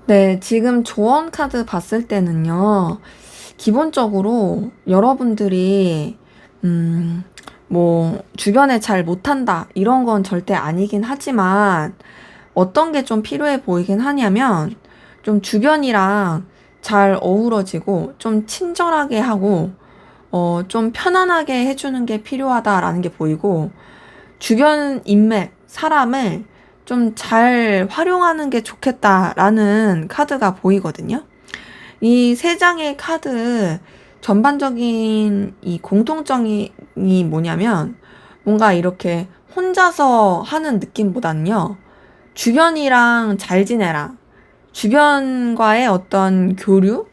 네, 지금 조언 카드 봤을 때는요, 기본적으로 여러분들이, 뭐, 주변에 잘 못한다, 이런 건 절대 아니긴 하지만, 어떤 게 좀 필요해 보이긴 하냐면, 좀 주변이랑 잘 어우러지고, 좀 친절하게 하고, 좀 편안하게 해주는 게 필요하다라는 게 보이고, 주변 인맥, 사람을 좀 잘 활용하는 게 좋겠다라는 카드가 보이거든요. 이 세 장의 카드 전반적인 이 공통점이 뭐냐면 뭔가 이렇게 혼자서 하는 느낌보다는요. 주변이랑 잘 지내라. 주변과의 어떤 교류?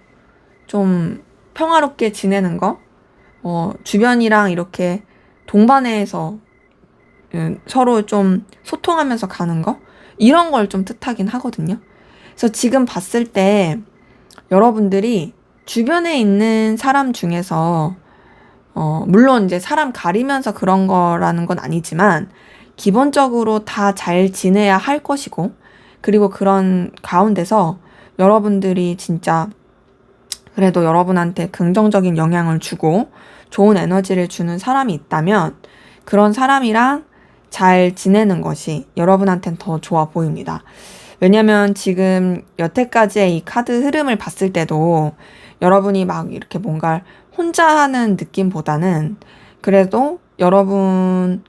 좀 평화롭게 지내는 거? 주변이랑 이렇게 동반해서 서로 좀 소통하면서 가는 거? 이런 걸 좀 뜻하긴 하거든요. 그래서 지금 봤을 때 여러분들이 주변에 있는 사람 중에서 물론 이제 사람 가리면서 그런 거라는 건 아니지만 기본적으로 다 잘 지내야 할 것이고 그리고 그런 가운데서 여러분들이 진짜 그래도 여러분한테 긍정적인 영향을 주고 좋은 에너지를 주는 사람이 있다면 그런 사람이랑 잘 지내는 것이 여러분한테는 더 좋아 보입니다. 왜냐면 지금 여태까지의 이 카드 흐름을 봤을 때도 여러분이 막 이렇게 뭔가 혼자 하는 느낌보다는 그래도 여러분이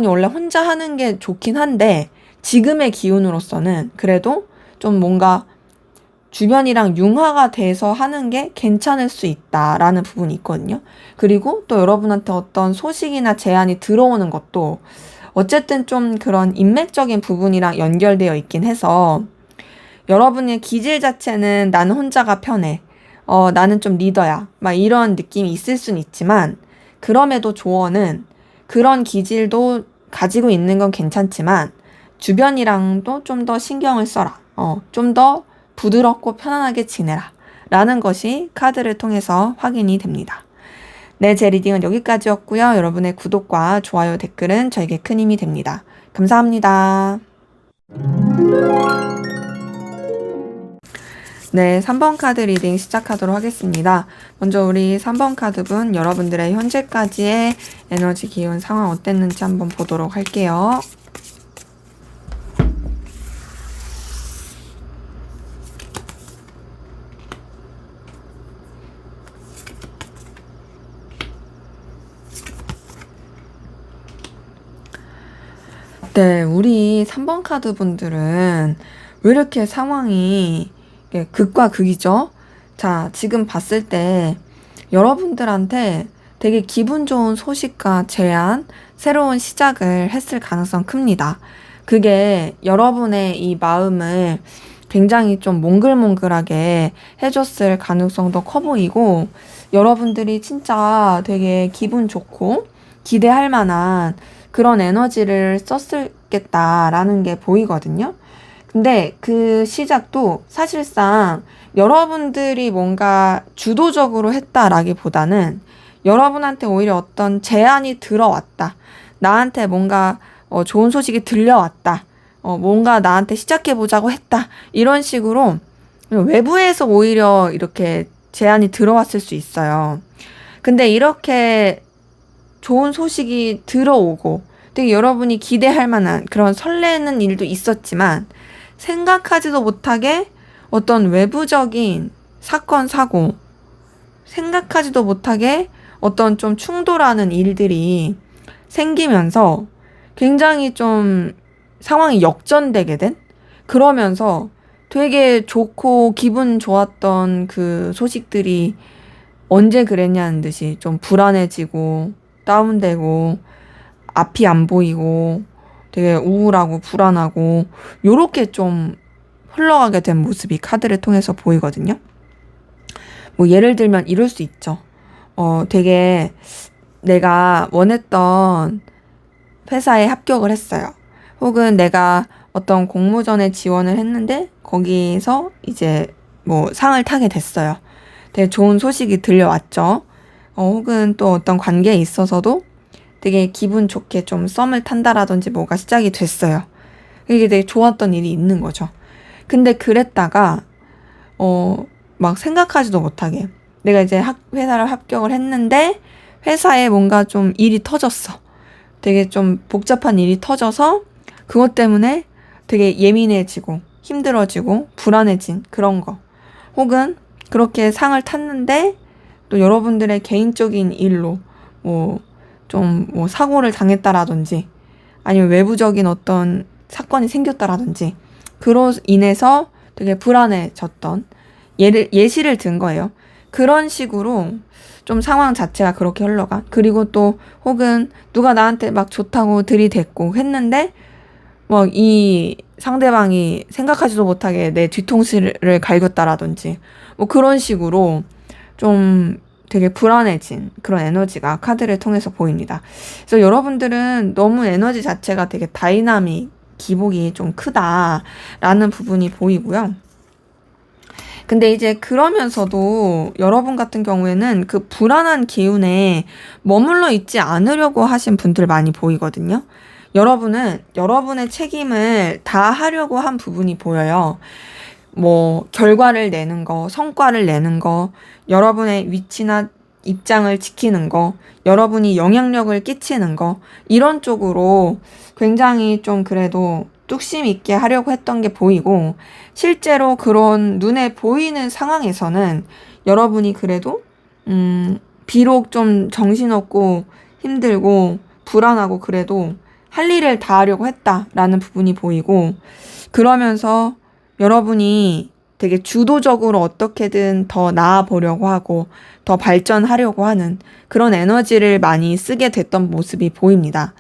원래 혼자 하는 게 좋긴 한데 지금의 기운으로서는 그래도 좀 뭔가 주변이랑 융화가 돼서 하는 게 괜찮을 수 있다라는 부분이 있거든요. 그리고 또 여러분한테 어떤 소식이나 제안이 들어오는 것도 어쨌든 좀 그런 인맥적인 부분이랑 연결되어 있긴 해서 여러분의 기질 자체는 나는 혼자가 편해. 나는 좀 리더야. 막 이런 느낌이 있을 순 있지만 그럼에도 조언은 그런 기질도 가지고 있는 건 괜찮지만 주변이랑도 좀 더 신경을 써라. 좀 더 부드럽고 편안하게 지내라. 라는 것이 카드를 통해서 확인이 됩니다. 네, 제 리딩은 여기까지였고요. 여러분의 구독과 좋아요, 댓글은 저에게 큰 힘이 됩니다. 감사합니다. 네, 3번 카드 리딩 시작하도록 하겠습니다. 먼저 우리 3번 카드분 여러분들의 현재까지의 에너지 기운 상황 어땠는지 한번 보도록 할게요. 네, 우리 3번 카드 분들은 왜 이렇게 상황이 극과 극이죠? 자, 지금 봤을 때 여러분들한테 되게 기분 좋은 소식과 제안, 새로운 시작을 했을 가능성 큽니다. 그게 여러분의 이 마음을 굉장히 좀 몽글몽글하게 해줬을 가능성도 커 보이고, 여러분들이 진짜 되게 기분 좋고 기대할 만한 그런 에너지를 썼겠다라는 게 보이거든요. 근데 그 시작도 사실상 여러분들이 뭔가 주도적으로 했다라기보다는 여러분한테 오히려 어떤 제안이 들어왔다. 나한테 뭔가 좋은 소식이 들려왔다. 뭔가 나한테 시작해보자고 했다. 이런 식으로 외부에서 오히려 이렇게 제안이 들어왔을 수 있어요. 근데 이렇게 좋은 소식이 들어오고 되게 여러분이 기대할 만한 그런 설레는 일도 있었지만 생각하지도 못하게 어떤 외부적인 사건, 사고, 생각하지도 못하게 어떤 좀 충돌하는 일들이 생기면서 굉장히 좀 상황이 역전되게 된? 그러면서 되게 좋고 기분 좋았던 그 소식들이 언제 그랬냐는 듯이 좀 불안해지고 다운되고 앞이 안 보이고 되게 우울하고 불안하고 요렇게 좀 흘러가게 된 모습이 카드를 통해서 보이거든요. 뭐 예를 들면 이럴 수 있죠. 되게 내가 원했던 회사에 합격을 했어요. 혹은 내가 어떤 공모전에 지원을 했는데 거기서 이제 뭐 상을 타게 됐어요. 되게 좋은 소식이 들려왔죠. 혹은 또 어떤 관계에 있어서도 되게 기분 좋게 좀 썸을 탄다라든지 뭐가 시작이 됐어요. 이게 되게 좋았던 일이 있는 거죠. 근데 그랬다가 막 생각하지도 못하게 내가 이제 회사를 합격을 했는데 회사에 뭔가 좀 일이 터졌어. 되게 좀 복잡한 일이 터져서 그것 때문에 되게 예민해지고 힘들어지고 불안해진 그런 거. 혹은 그렇게 상을 탔는데 또 여러분들의 개인적인 일로 뭐 사고를 당했다라든지 아니면 외부적인 어떤 사건이 생겼다라든지 그로 인해서 되게 불안해졌던 예시를 든 거예요. 그런 식으로 좀 상황 자체가 그렇게 흘러가. 그리고 또 혹은 누가 나한테 막 좋다고 들이댔고 했는데 막 이 상대방이 생각하지도 못하게 내 뒤통수를 갈겼다라든지 뭐 그런 식으로 좀 되게 불안해진 그런 에너지가 카드를 통해서 보입니다. 그래서 여러분들은 너무 에너지 자체가 되게 다이나믹, 기복이 좀 크다라는 부분이 보이고요. 근데 이제 그러면서도 여러분 같은 경우에는 그 불안한 기운에 머물러 있지 않으려고 하신 분들 많이 보이거든요. 여러분은 여러분의 책임을 다 하려고 한 부분이 보여요. 뭐 결과를 내는 거, 성과를 내는 거, 여러분의 위치나 입장을 지키는 거, 여러분이 영향력을 끼치는 거, 이런 쪽으로 굉장히 좀 그래도 뚝심 있게 하려고 했던 게 보이고, 실제로 그런 눈에 보이는 상황에서는 여러분이 그래도 비록 좀 정신없고 힘들고 불안하고 그래도 할 일을 다 하려고 했다라는 부분이 보이고, 그러면서 여러분이 되게 주도적으로 어떻게든 더 나아보려고 하고 더 발전하려고 하는 그런 에너지를 많이 쓰게 됐던 모습이 보입니다.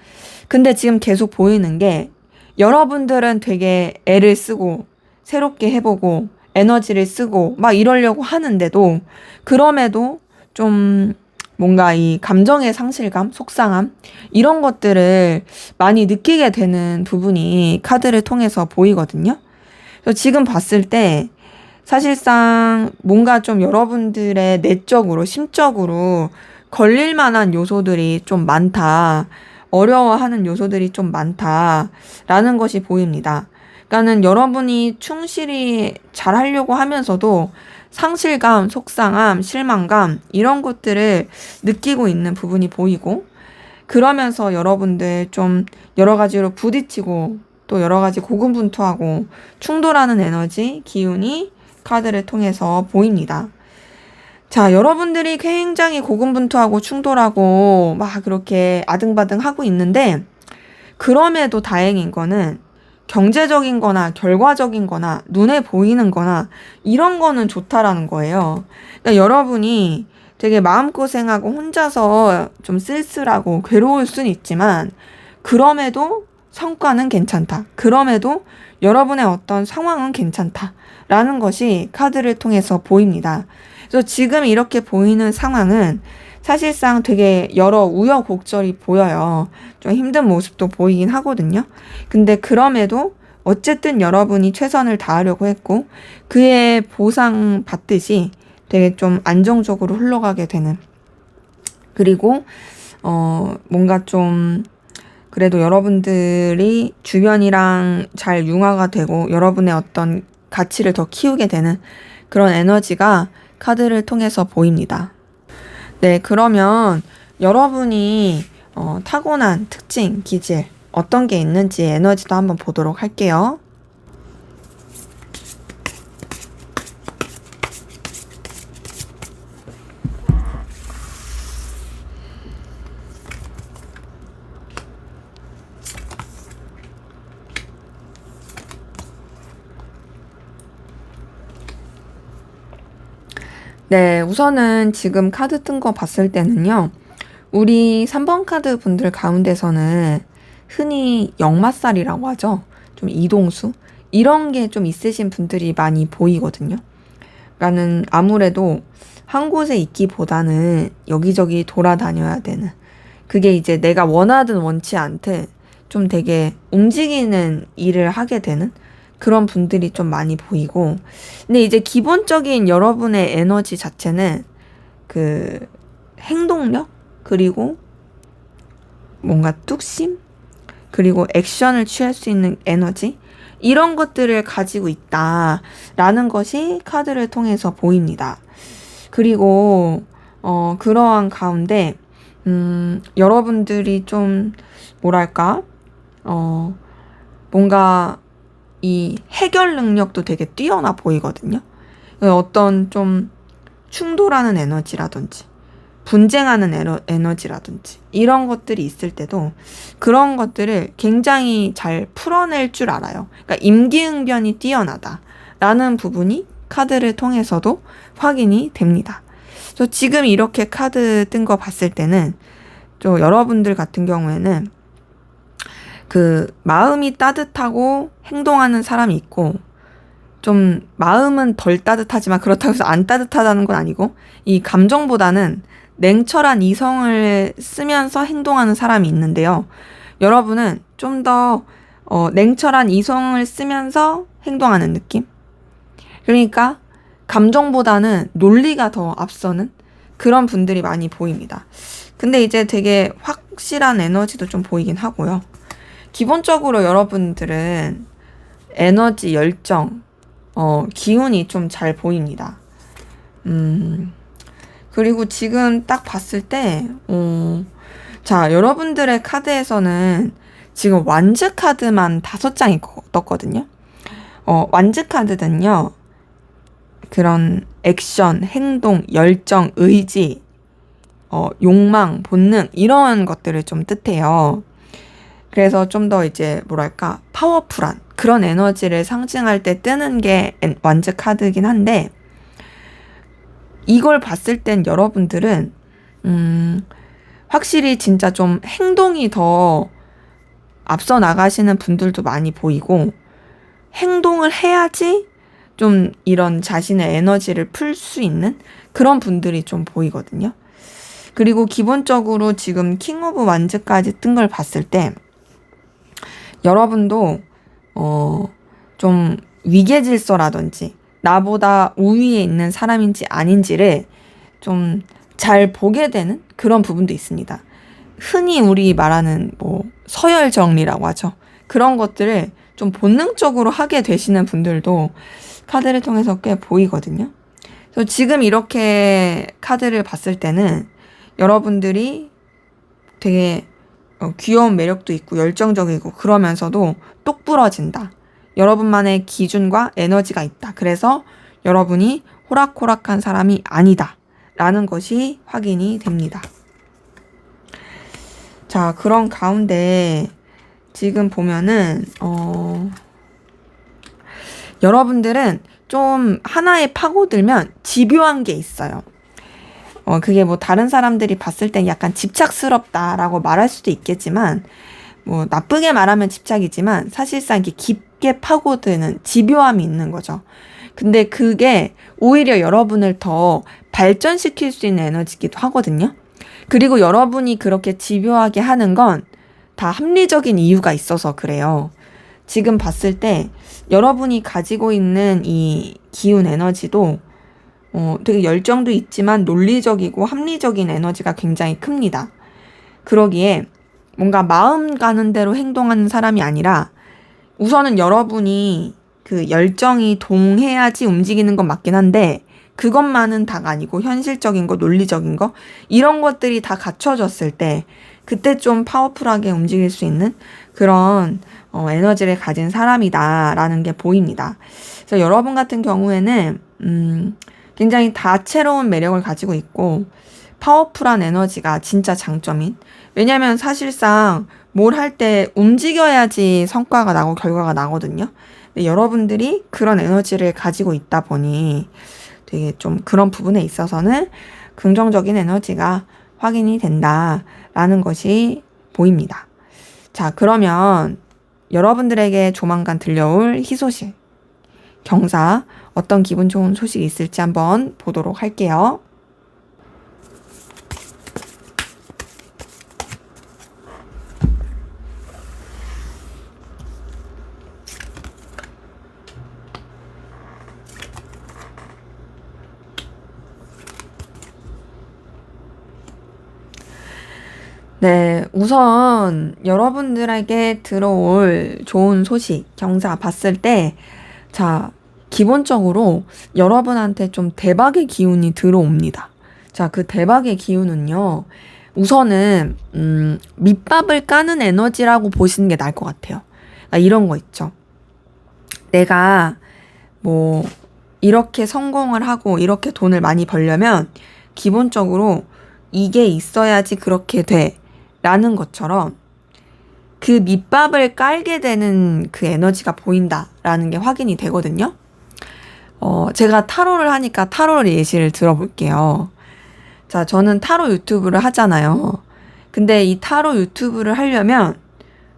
근데 지금 계속 보이는 게 여러분들은 되게 애를 쓰고 새롭게 해보고 에너지를 쓰고 막 이러려고 하는데도 그럼에도 좀 뭔가 이 감정의 상실감, 속상함 이런 것들을 많이 느끼게 되는 부분이 카드를 통해서 보이거든요. 그래서 지금 봤을 때 사실상 뭔가 좀 여러분들의 내적으로, 심적으로 걸릴 만한 요소들이 좀 많다. 어려워하는 요소들이 좀 많다라는 것이 보입니다. 그러니까는 여러분이 충실히 잘 하려고 하면서도 상실감, 속상함, 실망감 이런 것들을 느끼고 있는 부분이 보이고, 그러면서 여러분들 좀 여러 가지로 부딪히고 또 여러 가지 고군분투하고 충돌하는 에너지, 기운이 카드를 통해서 보입니다. 자, 여러분들이 굉장히 고군분투하고 충돌하고 막 그렇게 아등바등 하고 있는데, 그럼에도 다행인 거는 경제적인 거나 결과적인 거나 눈에 보이는 거나 이런 거는 좋다라는 거예요. 그러니까 여러분이 되게 마음고생하고 혼자서 좀 쓸쓸하고 괴로울 순 있지만 그럼에도 성과는 괜찮다. 그럼에도 여러분의 어떤 상황은 괜찮다라는 것이 카드를 통해서 보입니다. 그래서 지금 이렇게 보이는 상황은 사실상 되게 여러 우여곡절이 보여요. 좀 힘든 모습도 보이긴 하거든요. 근데 그럼에도 어쨌든 여러분이 최선을 다하려고 했고 그의 보상 받듯이 되게 좀 안정적으로 흘러가게 되는, 그리고 뭔가 좀 그래도 여러분들이 주변이랑 잘 융화가 되고 여러분의 어떤 가치를 더 키우게 되는 그런 에너지가 카드를 통해서 보입니다. 네, 그러면 여러분이 타고난 특징, 기질 어떤 게 있는지 에너지도 한번 보도록 할게요. 네, 우선은 지금 카드 뜬 거 봤을 때는요, 우리 3번 카드 분들 가운데서는 흔히 역마살이라고 하죠. 좀 이동수? 이런 게 좀 있으신 분들이 많이 보이거든요. 그러니까는 아무래도 한 곳에 있기보다는 여기저기 돌아다녀야 되는, 그게 이제 내가 원하든 원치 않든 좀 되게 움직이는 일을 하게 되는 그런 분들이 좀 많이 보이고, 근데 이제 기본적인 여러분의 에너지 자체는 그 행동력, 그리고 뭔가 뚝심, 그리고 액션을 취할 수 있는 에너지, 이런 것들을 가지고 있다라는 것이 카드를 통해서 보입니다. 그리고 그러한 가운데 여러분들이 좀 뭐랄까 뭔가 이 해결 능력도 되게 뛰어나 보이거든요. 어떤 좀 충돌하는 에너지라든지 분쟁하는 에너지라든지 이런 것들이 있을 때도 그런 것들을 굉장히 잘 풀어낼 줄 알아요. 그러니까 임기응변이 뛰어나다라는 부분이 카드를 통해서도 확인이 됩니다. 그래서 지금 이렇게 카드 뜬 거 봤을 때는 또 여러분들 같은 경우에는 그 마음이 따뜻하고 행동하는 사람이 있고 좀 마음은 덜 따뜻하지만 그렇다고 해서 안 따뜻하다는 건 아니고 이 감정보다는 냉철한 이성을 쓰면서 행동하는 사람이 있는데요. 여러분은 좀 더 냉철한 이성을 쓰면서 행동하는 느낌? 그러니까 감정보다는 논리가 더 앞서는 그런 분들이 많이 보입니다. 근데 이제 되게 확실한 에너지도 좀 보이긴 하고요. 기본적으로 여러분들은 에너지, 열정, 기운이 좀 잘 보입니다. 그리고 지금 딱 봤을 때, 자, 여러분들의 카드에서는 지금 완즈 카드만 5장이 떴거든요. 완즈 카드는요, 그런 액션, 행동, 열정, 의지, 욕망, 본능, 이런 것들을 좀 뜻해요. 그래서 좀 더 이제 뭐랄까, 파워풀한 그런 에너지를 상징할 때 뜨는 게 완즈 카드이긴 한데, 이걸 봤을 땐 여러분들은, 확실히 진짜 좀 행동이 더 앞서 나가시는 분들도 많이 보이고, 행동을 해야지 좀 이런 자신의 에너지를 풀 수 있는 그런 분들이 좀 보이거든요. 그리고 기본적으로 지금 킹 오브 완즈까지 뜬 걸 봤을 때 여러분도 좀 위계 질서라든지 나보다 우위에 있는 사람인지 아닌지를 좀 잘 보게 되는 그런 부분도 있습니다. 흔히 우리 말하는 뭐 서열 정리라고 하죠. 그런 것들을 좀 본능적으로 하게 되시는 분들도 카드를 통해서 꽤 보이거든요. 그래서 지금 이렇게 카드를 봤을 때는 여러분들이 되게 귀여운 매력도 있고 열정적이고 그러면서도 똑부러진다. 여러분만의 기준과 에너지가 있다. 그래서 여러분이 호락호락한 사람이 아니다. 라는 것이 확인이 됩니다. 자, 그런 가운데 지금 보면은 여러분들은 좀 하나에 파고들면 집요한 게 있어요. 그게 뭐 다른 사람들이 봤을 땐 약간 집착스럽다라고 말할 수도 있겠지만, 뭐 나쁘게 말하면 집착이지만 사실상 이게 깊게 파고드는 집요함이 있는 거죠. 근데 그게 오히려 여러분을 더 발전시킬 수 있는 에너지이기도 하거든요. 그리고 여러분이 그렇게 집요하게 하는 건 다 합리적인 이유가 있어서 그래요. 지금 봤을 때 여러분이 가지고 있는 이 기운 에너지도 되게 열정도 있지만 논리적이고 합리적인 에너지가 굉장히 큽니다. 그러기에 뭔가 마음 가는 대로 행동하는 사람이 아니라 우선은 여러분이 그 열정이 동해야지 움직이는 건 맞긴 한데 그것만은 다가 아니고 현실적인 거, 논리적인 거 이런 것들이 다 갖춰졌을 때 그때 좀 파워풀하게 움직일 수 있는 그런 에너지를 가진 사람이다라는 게 보입니다. 그래서 여러분 같은 경우에는 굉장히 다채로운 매력을 가지고 있고 파워풀한 에너지가 진짜 장점인, 왜냐면 사실상 뭘 할 때 움직여야지 성과가 나고 결과가 나거든요. 근데 여러분들이 그런 에너지를 가지고 있다 보니 되게 좀 그런 부분에 있어서는 긍정적인 에너지가 확인이 된다라는 것이 보입니다. 자, 그러면 여러분들에게 조만간 들려올 희소식, 경사, 어떤 기분 좋은 소식이 있을지 한번 보도록 할게요. 네, 우선 여러분들에게 들어올 좋은 소식, 경사 봤을 때, 자, 기본적으로 여러분한테 좀 대박의 기운이 들어옵니다. 자, 그 대박의 기운은요, 우선은, 밑밥을 까는 에너지라고 보시는 게 나을 것 같아요. 그러니까 이런 거 있죠. 내가 뭐, 이렇게 성공을 하고 이렇게 돈을 많이 벌려면, 기본적으로 이게 있어야지 그렇게 돼. 라는 것처럼 그 밑밥을 깔게 되는 그 에너지가 보인다라는 게 확인이 되거든요. 제가 타로를 하니까 타로 예시를 들어볼게요. 자, 저는 타로 유튜브를 하잖아요. 근데 이 타로 유튜브를 하려면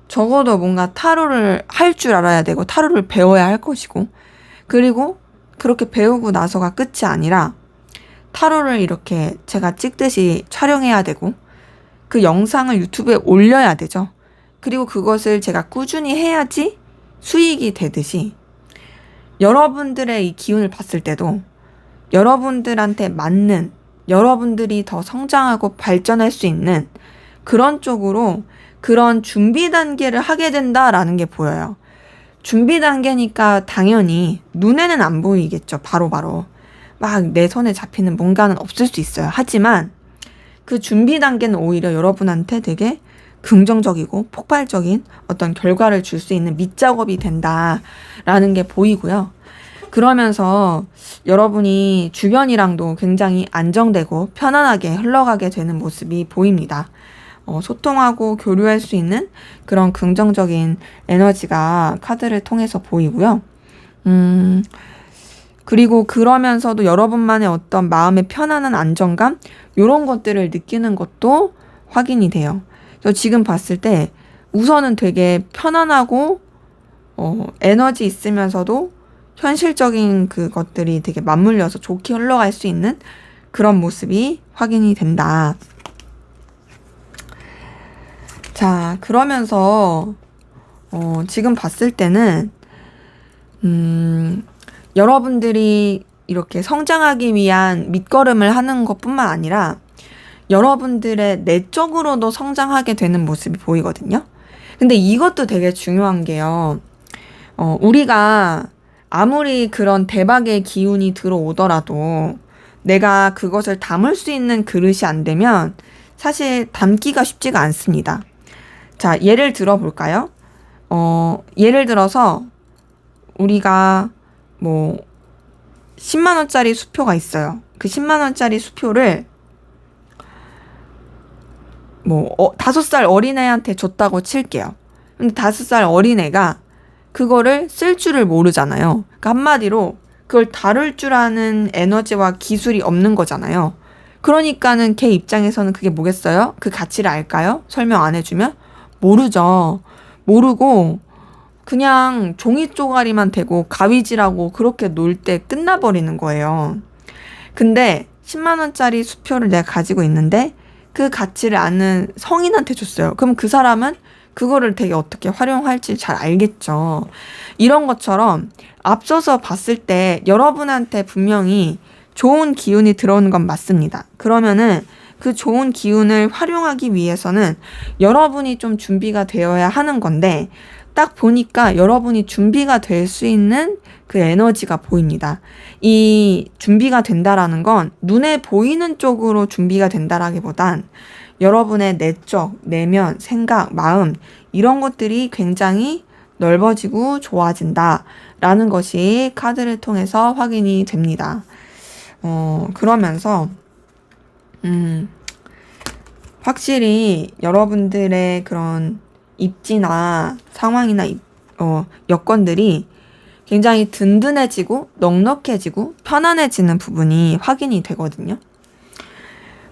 적어도 뭔가 타로를 할 줄 알아야 되고 타로를 배워야 할 것이고 그리고 그렇게 배우고 나서가 끝이 아니라 타로를 이렇게 제가 찍듯이 촬영해야 되고 그 영상을 유튜브에 올려야 되죠. 그리고 그것을 제가 꾸준히 해야지 수익이 되듯이 여러분들의 이 기운을 봤을 때도 여러분들한테 맞는, 여러분들이 더 성장하고 발전할 수 있는 그런 쪽으로 그런 준비 단계를 하게 된다라는 게 보여요. 준비 단계니까 당연히 눈에는 안 보이겠죠. 바로바로. 막 내 손에 잡히는 뭔가는 없을 수 있어요. 하지만 그 준비 단계는 오히려 여러분한테 되게 긍정적이고 폭발적인 어떤 결과를 줄 수 있는 밑작업이 된다라는 게 보이고요. 그러면서 여러분이 주변이랑도 굉장히 안정되고 편안하게 흘러가게 되는 모습이 보입니다. 소통하고 교류할 수 있는 그런 긍정적인 에너지가 카드를 통해서 보이고요. 그리고 그러면서도 여러분만의 어떤 마음의 편안한 안정감 이런 것들을 느끼는 것도 확인이 돼요. 그래서 지금 봤을 때 우선은 되게 편안하고 에너지 있으면서도 현실적인 그것들이 되게 맞물려서 좋게 흘러갈 수 있는 그런 모습이 확인이 된다. 자, 그러면서 지금 봤을 때는 여러분들이 이렇게 성장하기 위한 밑거름을 하는 것뿐만 아니라 여러분들의 내적으로도 성장하게 되는 모습이 보이거든요. 근데 이것도 되게 중요한 게요. 우리가 아무리 그런 대박의 기운이 들어오더라도 내가 그것을 담을 수 있는 그릇이 안 되면 사실 담기가 쉽지가 않습니다. 자, 예를 들어 볼까요? 예를 들어서 우리가 10만 원짜리 수표가 있어요. 그 10만 원짜리 수표를 5살 어린애한테 줬다고 칠게요. 근데 5살 어린애가 그거를 쓸 줄을 모르잖아요. 그러니까 한마디로 그걸 다룰 줄 아는 에너지와 기술이 없는 거잖아요. 그러니까는 걔 입장에서는 그게 뭐겠어요? 그 가치를 알까요? 설명 안 해주면? 모르죠. 모르고 그냥 종이 쪼가리만 대고 가위질하고 그렇게 놀 때 끝나버리는 거예요. 근데 10만 원짜리 수표를 내가 가지고 있는데 그 가치를 아는 성인한테 줬어요. 그럼 그 사람은 그거를 되게 어떻게 활용할지 잘 알겠죠. 이런 것처럼 앞서서 봤을 때 여러분한테 분명히 좋은 기운이 들어오는 건 맞습니다. 그러면은 그 좋은 기운을 활용하기 위해서는 여러분이 좀 준비가 되어야 하는 건데 딱 보니까 여러분이 준비가 될 수 있는 그 에너지가 보입니다. 이 준비가 된다라는 건 눈에 보이는 쪽으로 준비가 된다라기보단 여러분의 내적, 내면, 생각, 마음 이런 것들이 굉장히 넓어지고 좋아진다라는 것이 카드를 통해서 확인이 됩니다. 그러면서 확실히 여러분들의 그런 입지나 상황이나 여건들이 굉장히 든든해지고 넉넉해지고 편안해지는 부분이 확인이 되거든요.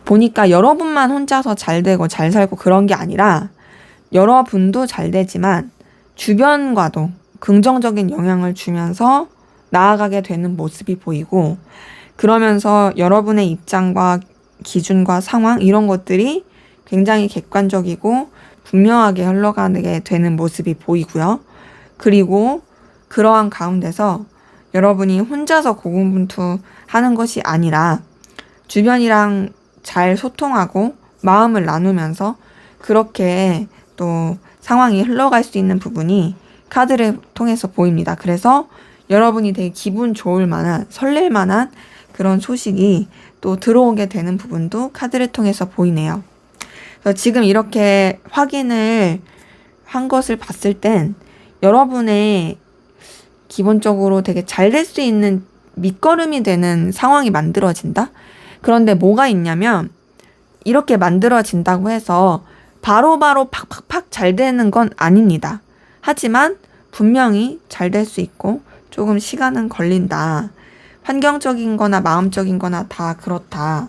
보니까 여러분만 혼자서 잘 되고 잘 살고 그런 게 아니라 여러분도 잘 되지만 주변과도 긍정적인 영향을 주면서 나아가게 되는 모습이 보이고 그러면서 여러분의 입장과 기준과 상황 이런 것들이 굉장히 객관적이고 분명하게 흘러가게 되는 모습이 보이고요. 그리고 그러한 가운데서 여러분이 혼자서 고군분투하는 것이 아니라 주변이랑 잘 소통하고 마음을 나누면서 그렇게 또 상황이 흘러갈 수 있는 부분이 카드를 통해서 보입니다. 그래서 여러분이 되게 기분 좋을 만한, 설렐 만한 그런 소식이 또 들어오게 되는 부분도 카드를 통해서 보이네요. 그래서 지금 이렇게 확인을 한 것을 봤을 땐 여러분의 기본적으로 되게 잘 될 수 있는 밑거름이 되는 상황이 만들어진다? 그런데 뭐가 있냐면 이렇게 만들어진다고 해서 바로바로 팍팍팍 잘 되는 건 아닙니다. 하지만 분명히 잘 될 수 있고 조금 시간은 걸린다. 환경적인 거나 마음적인 거나 다 그렇다.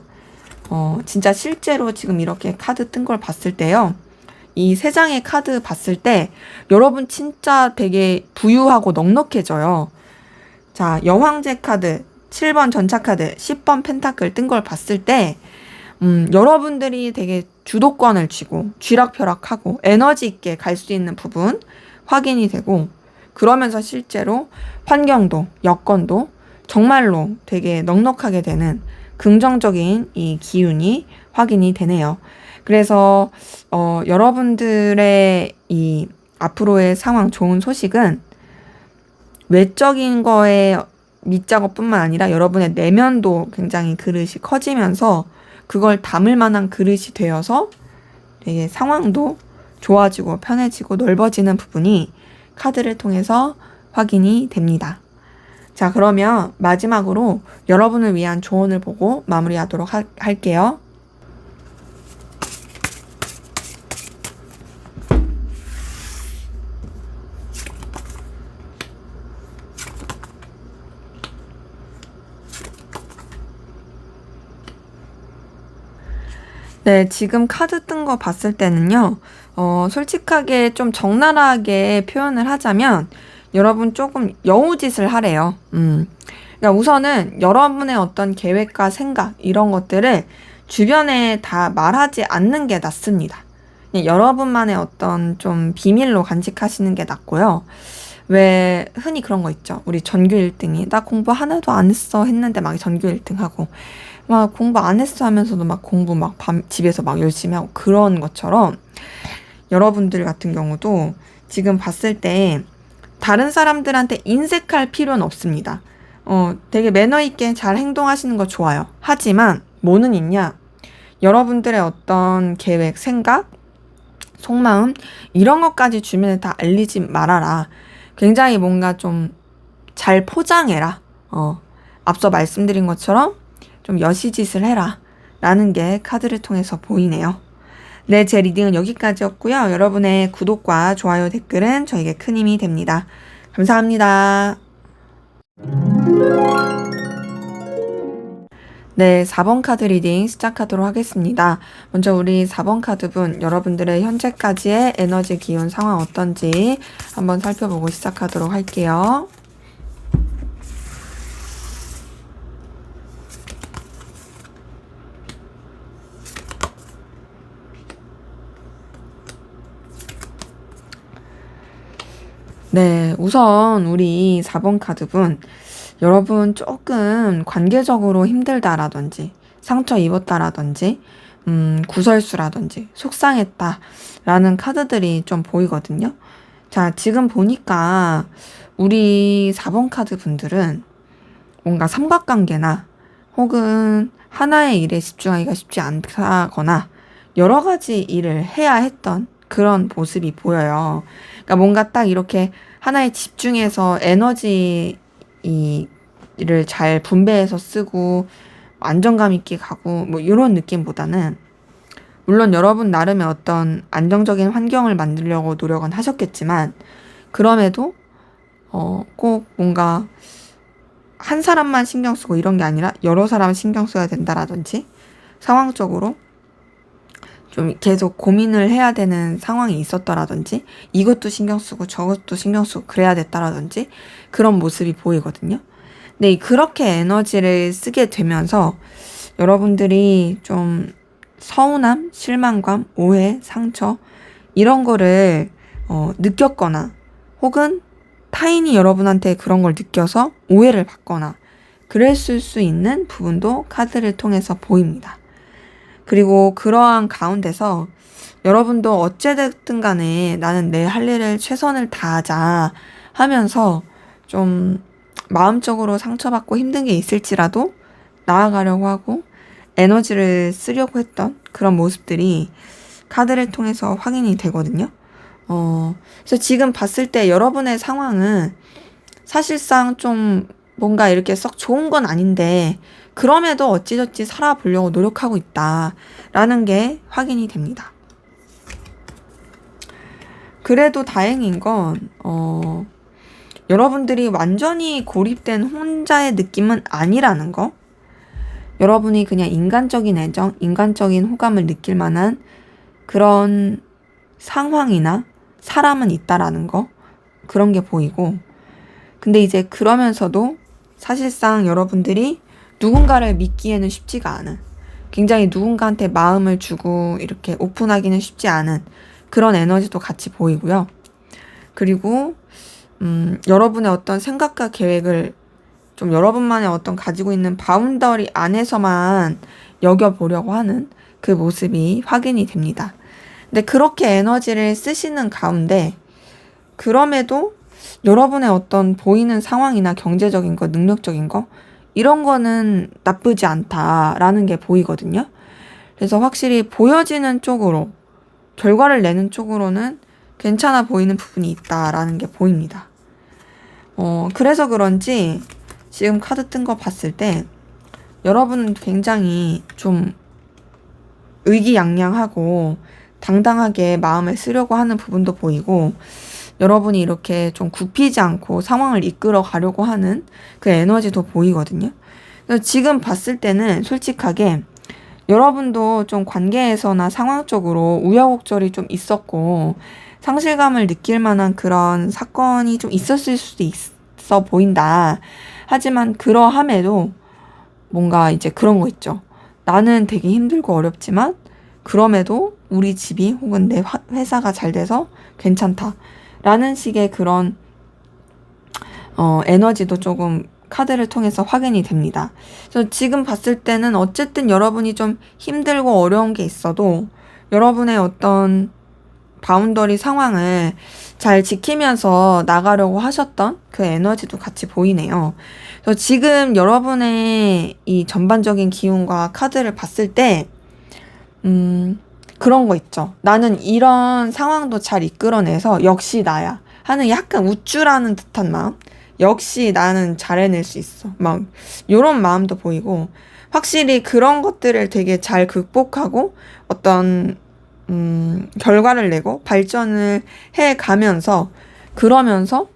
진짜 실제로 지금 이렇게 카드 뜬 걸 봤을 때요. 이 세 장의 카드 봤을 때 여러분 진짜 되게 부유하고 넉넉해져요. 자, 여황제 카드, 7번 전차 카드, 10번 펜타클 뜬 걸 봤을 때 여러분들이 되게 주도권을 쥐고 쥐락펴락하고 에너지 있게 갈 수 있는 부분 확인이 되고, 그러면서 실제로 환경도 여건도 정말로 되게 넉넉하게 되는 긍정적인 이 기운이 확인이 되네요. 그래서 여러분들의 이 앞으로의 상황 좋은 소식은 외적인 거에 밑작업뿐만 아니라 여러분의 내면도 굉장히 그릇이 커지면서 그걸 담을 만한 그릇이 되어서 되게 상황도 좋아지고 편해지고 넓어지는 부분이 카드를 통해서 확인이 됩니다. 자, 그러면 마지막으로 여러분을 위한 조언을 보고 마무리하도록 할게요. 네, 지금 카드 뜬 거 봤을 때는요, 솔직하게 좀 적나라하게 표현을 하자면, 여러분 조금 여우짓을 하래요. 그러니까 우선은 여러분의 어떤 계획과 생각, 이런 것들을 주변에 다 말하지 않는 게 낫습니다. 그냥 여러분만의 어떤 좀 비밀로 간직하시는 게 낫고요. 왜 흔히 그런 거 있죠. 우리 전교 1등이 나 공부 하나도 안 했어 했는데 막 전교 1등 하고, 막 공부 안 했어 하면서도 막 공부 막 집에서 막 열심히 하고, 그런 것처럼 여러분들 같은 경우도 지금 봤을 때 다른 사람들한테 인색할 필요는 없습니다. 되게 매너 있게 잘 행동하시는 거 좋아요. 하지만 뭐는 있냐? 여러분들의 어떤 계획, 생각, 속마음 이런 것까지 주변에 다 알리지 말아라. 굉장히 뭔가 좀 잘 포장해라. 앞서 말씀드린 것처럼 좀 여시짓을 해라. 라는 게 카드를 통해서 보이네요. 네, 제 리딩은 여기까지였고요. 여러분의 구독과 좋아요, 댓글은 저에게 큰 힘이 됩니다. 감사합니다. 네, 4번 카드 리딩 시작하도록 하겠습니다. 먼저 우리 4번 카드분, 여러분들의 현재까지의 에너지 기운 상황 어떤지 한번 살펴보고 시작하도록 할게요. 네, 우선 우리 4번 카드분, 여러분 조금 관계적으로 힘들다라든지 상처 입었다라든지 구설수라든지 속상했다라는 카드들이 좀 보이거든요. 자, 지금 보니까 우리 4번 카드 분들은 뭔가 삼각관계나 혹은 하나의 일에 집중하기가 쉽지 않다거나 여러 가지 일을 해야 했던 그런 모습이 보여요. 그러니까 뭔가 딱 이렇게 하나에 집중해서 에너지를 잘 분배해서 쓰고 안정감 있게 가고 뭐 이런 느낌보다는, 물론 여러분 나름의 어떤 안정적인 환경을 만들려고 노력은 하셨겠지만, 그럼에도 꼭 뭔가 한 사람만 신경 쓰고 이런 게 아니라 여러 사람 신경 써야 된다라든지 상황적으로 좀 계속 고민을 해야 되는 상황이 있었더라든지, 이것도 신경 쓰고 저것도 신경 쓰고 그래야 됐다라든지 그런 모습이 보이거든요. 근데 그렇게 에너지를 쓰게 되면서 여러분들이 좀 서운함, 실망감, 오해, 상처 이런 거를 느꼈거나, 혹은 타인이 여러분한테 그런 걸 느껴서 오해를 받거나 그랬을 수 있는 부분도 카드를 통해서 보입니다. 그리고 그러한 가운데서 여러분도 어찌됐든 간에 나는 내 할 일을 최선을 다하자 하면서 좀 마음적으로 상처받고 힘든 게 있을지라도 나아가려고 하고 에너지를 쓰려고 했던 그런 모습들이 카드를 통해서 확인이 되거든요. 그래서 지금 봤을 때 여러분의 상황은 사실상 좀 뭔가 이렇게 썩 좋은 건 아닌데, 그럼에도 어찌저찌 살아보려고 노력하고 있다라는 게 확인이 됩니다. 그래도 다행인 건 여러분들이 완전히 고립된 혼자의 느낌은 아니라는 거. 여러분이 그냥 인간적인 애정, 인간적인 호감을 느낄 만한 그런 상황이나 사람은 있다라는 거. 그런 게 보이고, 근데 이제 그러면서도 사실상 여러분들이 누군가를 믿기에는 쉽지가 않은, 굉장히 누군가한테 마음을 주고 이렇게 오픈하기는 쉽지 않은 그런 에너지도 같이 보이고요. 그리고 여러분의 어떤 생각과 계획을 좀 여러분만의 어떤 가지고 있는 바운더리 안에서만 여겨보려고 하는 그 모습이 확인이 됩니다. 근데 그렇게 에너지를 쓰시는 가운데 그럼에도 여러분의 어떤 보이는 상황이나 경제적인 거, 능력적인 거 이런 거는 나쁘지 않다라는 게 보이거든요. 그래서 확실히 보여지는 쪽으로, 결과를 내는 쪽으로는 괜찮아 보이는 부분이 있다라는 게 보입니다. 그래서 그런지 지금 카드 뜬 거 봤을 때 여러분은 굉장히 좀 의기양양하고 당당하게 마음을 쓰려고 하는 부분도 보이고, 여러분이 이렇게 좀 굽히지 않고 상황을 이끌어 가려고 하는 그 에너지도 보이거든요. 그래서 지금 봤을 때는 솔직하게 여러분도 좀 관계에서나 상황적으로 우여곡절이 좀 있었고 상실감을 느낄 만한 그런 사건이 좀 있었을 수도 있어 보인다. 하지만 그러함에도 뭔가 이제 그런 거 있죠. 나는 되게 힘들고 어렵지만 그럼에도 우리 집이 혹은 내 회사가 잘 돼서 괜찮다. 라는 식의 그런 에너지도 조금 카드를 통해서 확인이 됩니다. 그래서 지금 봤을 때는 어쨌든 여러분이 좀 힘들고 어려운 게 있어도 여러분의 어떤 바운더리 상황을 잘 지키면서 나가려고 하셨던 그 에너지도 같이 보이네요. 그래서 지금 여러분의 이 전반적인 기운과 카드를 봤을 때 그런 거 있죠. 나는 이런 상황도 잘 이끌어내서 역시 나야 하는 약간 우쭐하는 듯한 마음. 역시 나는 잘 해낼 수 있어. 막 요런 마음도 보이고, 확실히 그런 것들을 되게 잘 극복하고 어떤 결과를 내고 발전을 해 가면서, 그러면서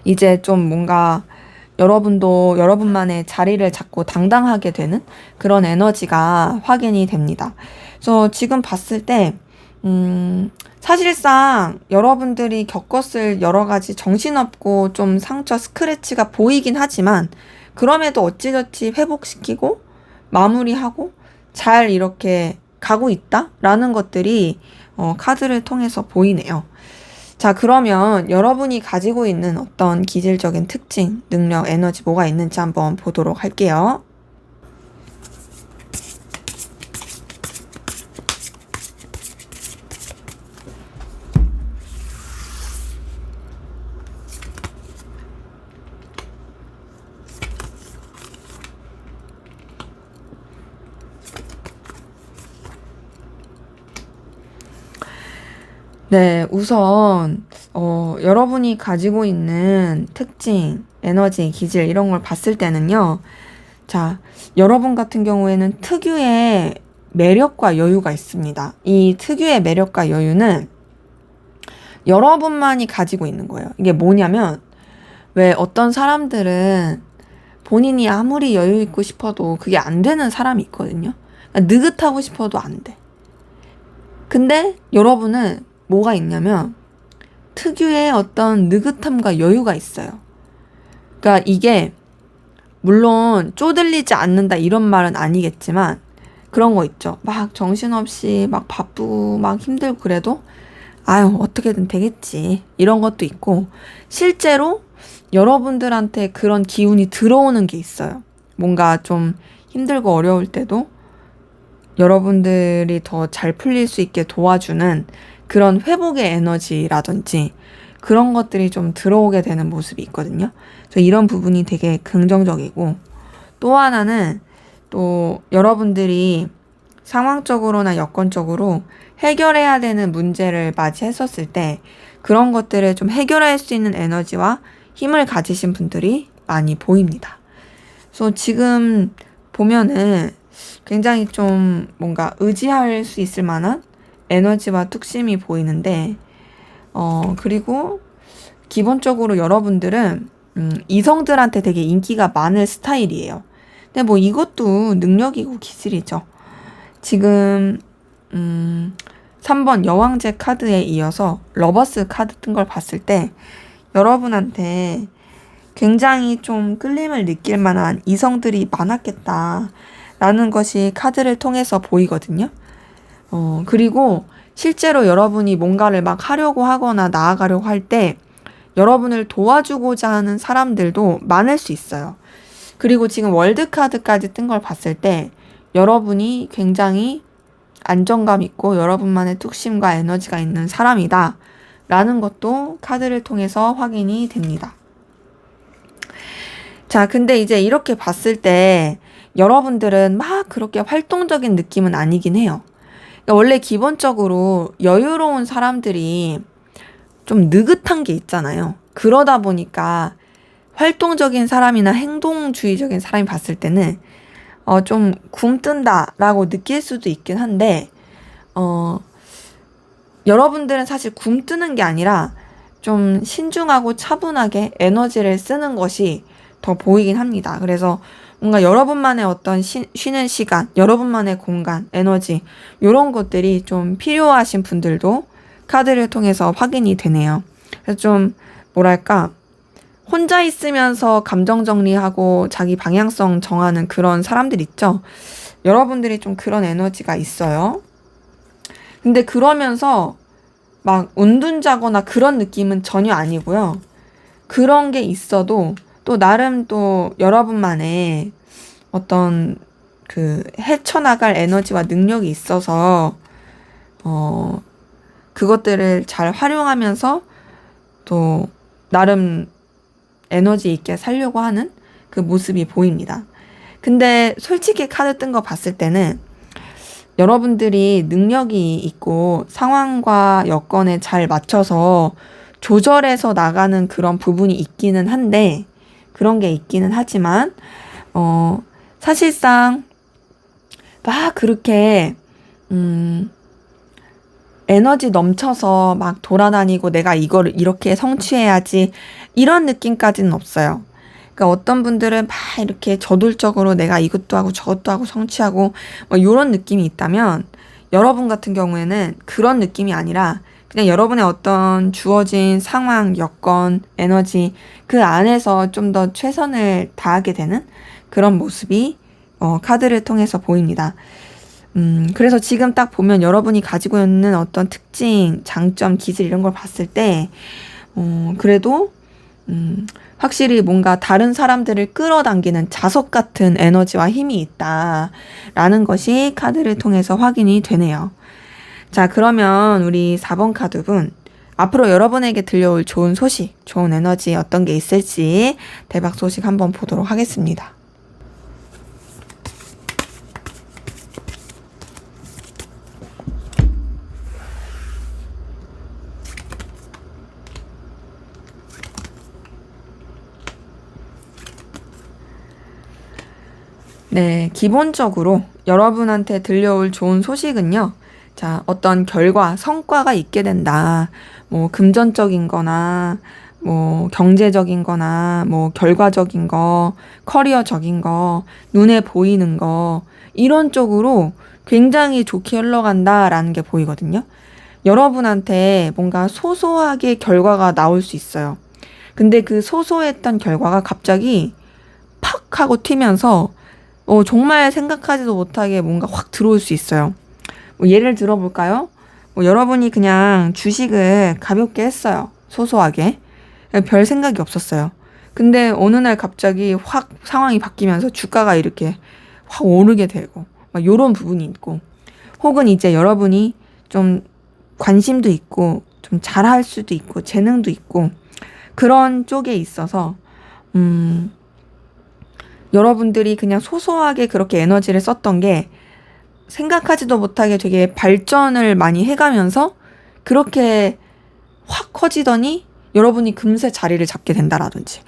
이제 좀 뭔가 여러분도 여러분만의 자리를 잡고 당당하게 되는 그런 에너지가 확인이 됩니다. 그래서 지금 봤을 때 사실상 여러분들이 겪었을 여러 가지 정신없고 좀 상처, 스크래치가 보이긴 하지만 그럼에도 어찌저찌 회복시키고 마무리하고 잘 이렇게 가고 있다라는 것들이 카드를 통해서 보이네요. 자, 그러면 여러분이 가지고 있는 어떤 기질적인 특징, 능력, 에너지 뭐가 있는지 한번 보도록 할게요. 네, 우선 여러분이 가지고 있는 특징, 에너지, 기질 이런 걸 봤을 때는요. 자, 여러분 같은 경우에는 특유의 매력과 여유가 있습니다. 이 특유의 매력과 여유는 여러분만이 가지고 있는 거예요. 이게 뭐냐면, 왜 어떤 사람들은 본인이 아무리 여유 있고 싶어도 그게 안 되는 사람이 있거든요. 그러니까 느긋하고 싶어도 안 돼. 근데 여러분은 뭐가 있냐면 특유의 어떤 느긋함과 여유가 있어요. 그러니까 이게 물론 쪼들리지 않는다 이런 말은 아니겠지만 그런 거 있죠. 막 정신없이 막 바쁘고 막 힘들고 그래도 아유 어떻게든 되겠지 이런 것도 있고, 실제로 여러분들한테 그런 기운이 들어오는 게 있어요. 뭔가 좀 힘들고 어려울 때도 여러분들이 더 잘 풀릴 수 있게 도와주는 그런 회복의 에너지라든지 그런 것들이 좀 들어오게 되는 모습이 있거든요. 그래서 이런 부분이 되게 긍정적이고, 또 하나는 또 여러분들이 상황적으로나 여건적으로 해결해야 되는 문제를 맞이했었을 때 그런 것들을 좀 해결할 수 있는 에너지와 힘을 가지신 분들이 많이 보입니다. 그래서 지금 보면은 굉장히 좀 뭔가 의지할 수 있을 만한 에너지와 뚝심이 보이는데, 그리고 기본적으로 여러분들은 이성들한테 되게 인기가 많을 스타일이에요. 근데 뭐 이것도 능력이고 기술이죠. 지금 3번 여왕제 카드에 이어서 러버스 카드 뜬 걸 봤을 때 여러분한테 굉장히 좀 끌림을 느낄 만한 이성들이 많았겠다라는 것이 카드를 통해서 보이거든요. 그리고 실제로 여러분이 뭔가를 막 하려고 하거나 나아가려고 할 때 여러분을 도와주고자 하는 사람들도 많을 수 있어요. 그리고 지금 월드카드까지 뜬 걸 봤을 때 여러분이 굉장히 안정감 있고 여러분만의 뚝심과 에너지가 있는 사람이다 라는 것도 카드를 통해서 확인이 됩니다. 자, 근데 이제 이렇게 봤을 때 여러분들은 막 그렇게 활동적인 느낌은 아니긴 해요. 그러니까 원래 기본적으로 여유로운 사람들이 좀 느긋한 게 있잖아요. 그러다 보니까 활동적인 사람이나 행동주의적인 사람이 봤을 때는 좀 굼뜬다라고 느낄 수도 있긴 한데 여러분들은 사실 굼뜨는 게 아니라 좀 신중하고 차분하게 에너지를 쓰는 것이 더 보이긴 합니다. 그래서 뭔가 여러분만의 어떤 쉬는 시간, 여러분만의 공간, 에너지 이런 것들이 좀 필요하신 분들도 카드를 통해서 확인이 되네요. 그래서 좀 뭐랄까 혼자 있으면서 감정 정리하고 자기 방향성 정하는 그런 사람들 있죠? 여러분들이 좀 그런 에너지가 있어요. 근데 그러면서 막 운둔자거나 그런 느낌은 전혀 아니고요. 그런 게 있어도 또 나름 또 여러분만의 어떤 그 헤쳐나갈 에너지와 능력이 있어서 그것들을 잘 활용하면서 또 나름 에너지 있게 살려고 하는 그 모습이 보입니다. 근데 솔직히 카드 뜬 거 봤을 때는 여러분들이 능력이 있고 상황과 여건에 잘 맞춰서 조절해서 나가는 그런 부분이 있기는 한데 그런 게 있기는 하지만 사실상 막 그렇게 에너지 넘쳐서 막 돌아다니고 내가 이거를 이렇게 성취해야지 이런 느낌까지는 없어요. 그러니까 어떤 분들은 막 이렇게 저돌적으로 내가 이것도 하고 저것도 하고 성취하고 뭐 이런 느낌이 있다면 여러분 같은 경우에는 그런 느낌이 아니라 그냥 여러분의 어떤 주어진 상황, 여건, 에너지 그 안에서 좀 더 최선을 다하게 되는 그런 모습이 카드를 통해서 보입니다. 그래서 지금 딱 보면 여러분이 가지고 있는 어떤 특징, 장점, 기질 이런 걸 봤을 때 그래도 확실히 뭔가 다른 사람들을 끌어당기는 자석 같은 에너지와 힘이 있다라는 것이 카드를 통해서 확인이 되네요. 자, 그러면 우리 4번 카드분 앞으로 여러분에게 들려올 좋은 소식, 좋은 에너지 어떤 게 있을지 대박 소식 한번 보도록 하겠습니다. 네, 기본적으로 여러분한테 들려올 좋은 소식은요. 자, 어떤 결과, 성과가 있게 된다. 뭐, 금전적인 거나, 뭐, 경제적인 거나, 뭐, 결과적인 거, 커리어적인 거, 눈에 보이는 거, 이런 쪽으로 굉장히 좋게 흘러간다라는 게 보이거든요. 여러분한테 뭔가 소소하게 결과가 나올 수 있어요. 근데 그 소소했던 결과가 갑자기 팍 하고 튀면서 정말 생각하지도 못하게 뭔가 확 들어올 수 있어요. 뭐 예를 들어볼까요? 여러분이 그냥 주식을 가볍게 했어요. 소소하게. 별 생각이 없었어요. 근데 어느 날 갑자기 확 상황이 바뀌면서 주가가 이렇게 확 오르게 되고, 막 요런 부분이 있고, 혹은 이제 여러분이 좀 관심도 있고, 좀 잘할 수도 있고, 재능도 있고, 그런 쪽에 있어서, 여러분들이 그냥 소소하게 그렇게 에너지를 썼던 게 생각하지도 못하게 되게 발전을 많이 해가면서 그렇게 확 커지더니 여러분이 금세 자리를 잡게 된다라든지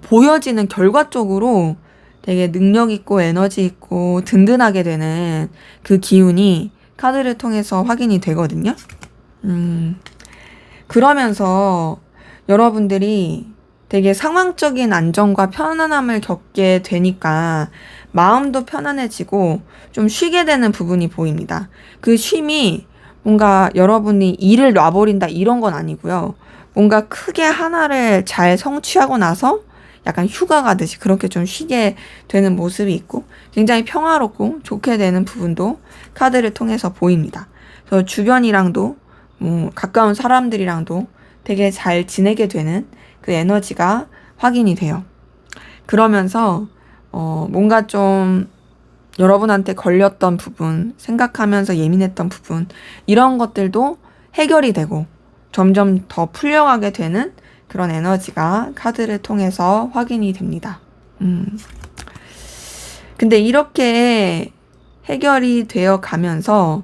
보여지는 결과적으로 되게 능력 있고 에너지 있고 든든하게 되는 그 기운이 카드를 통해서 확인이 되거든요. 그러면서 여러분들이 되게 상황적인 안정과 편안함을 겪게 되니까 마음도 편안해지고 좀 쉬게 되는 부분이 보입니다. 그 쉼이 뭔가 여러분이 일을 놔버린다 이런 건 아니고요. 뭔가 크게 하나를 잘 성취하고 나서 약간 휴가 가듯이 그렇게 좀 쉬게 되는 모습이 있고 굉장히 평화롭고 좋게 되는 부분도 카드를 통해서 보입니다. 그래서 주변이랑도 가까운 사람들이랑도 되게 잘 지내게 되는 그 에너지가 확인이 돼요. 그러면서 뭔가 좀 여러분한테 걸렸던 부분, 생각하면서 예민했던 부분, 이런 것들도 해결이 되고 점점 더 풀려가게 되는 그런 에너지가 카드를 통해서 확인이 됩니다. 근데 이렇게 해결이 되어 가면서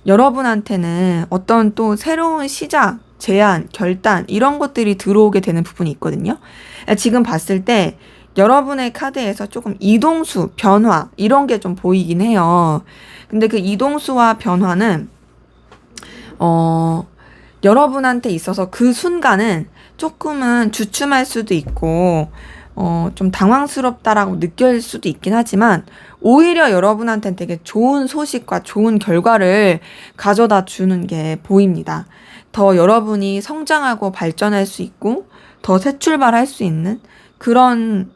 여러분한테는 어떤 또 새로운 시작, 제안, 결단, 이런 것들이 들어오게 되는 부분이 있거든요. 지금 봤을 때 여러분의 카드에서 조금 이동수, 변화, 이런 게 좀 보이긴 해요. 근데 그 이동수와 변화는, 여러분한테 있어서 그 순간은 조금은 주춤할 수도 있고, 좀 당황스럽다라고 느낄 수도 있긴 하지만, 오히려 여러분한테는 되게 좋은 소식과 좋은 결과를 가져다 주는 게 보입니다. 더 여러분이 성장하고 발전할 수 있고, 더 새 출발할 수 있는 그런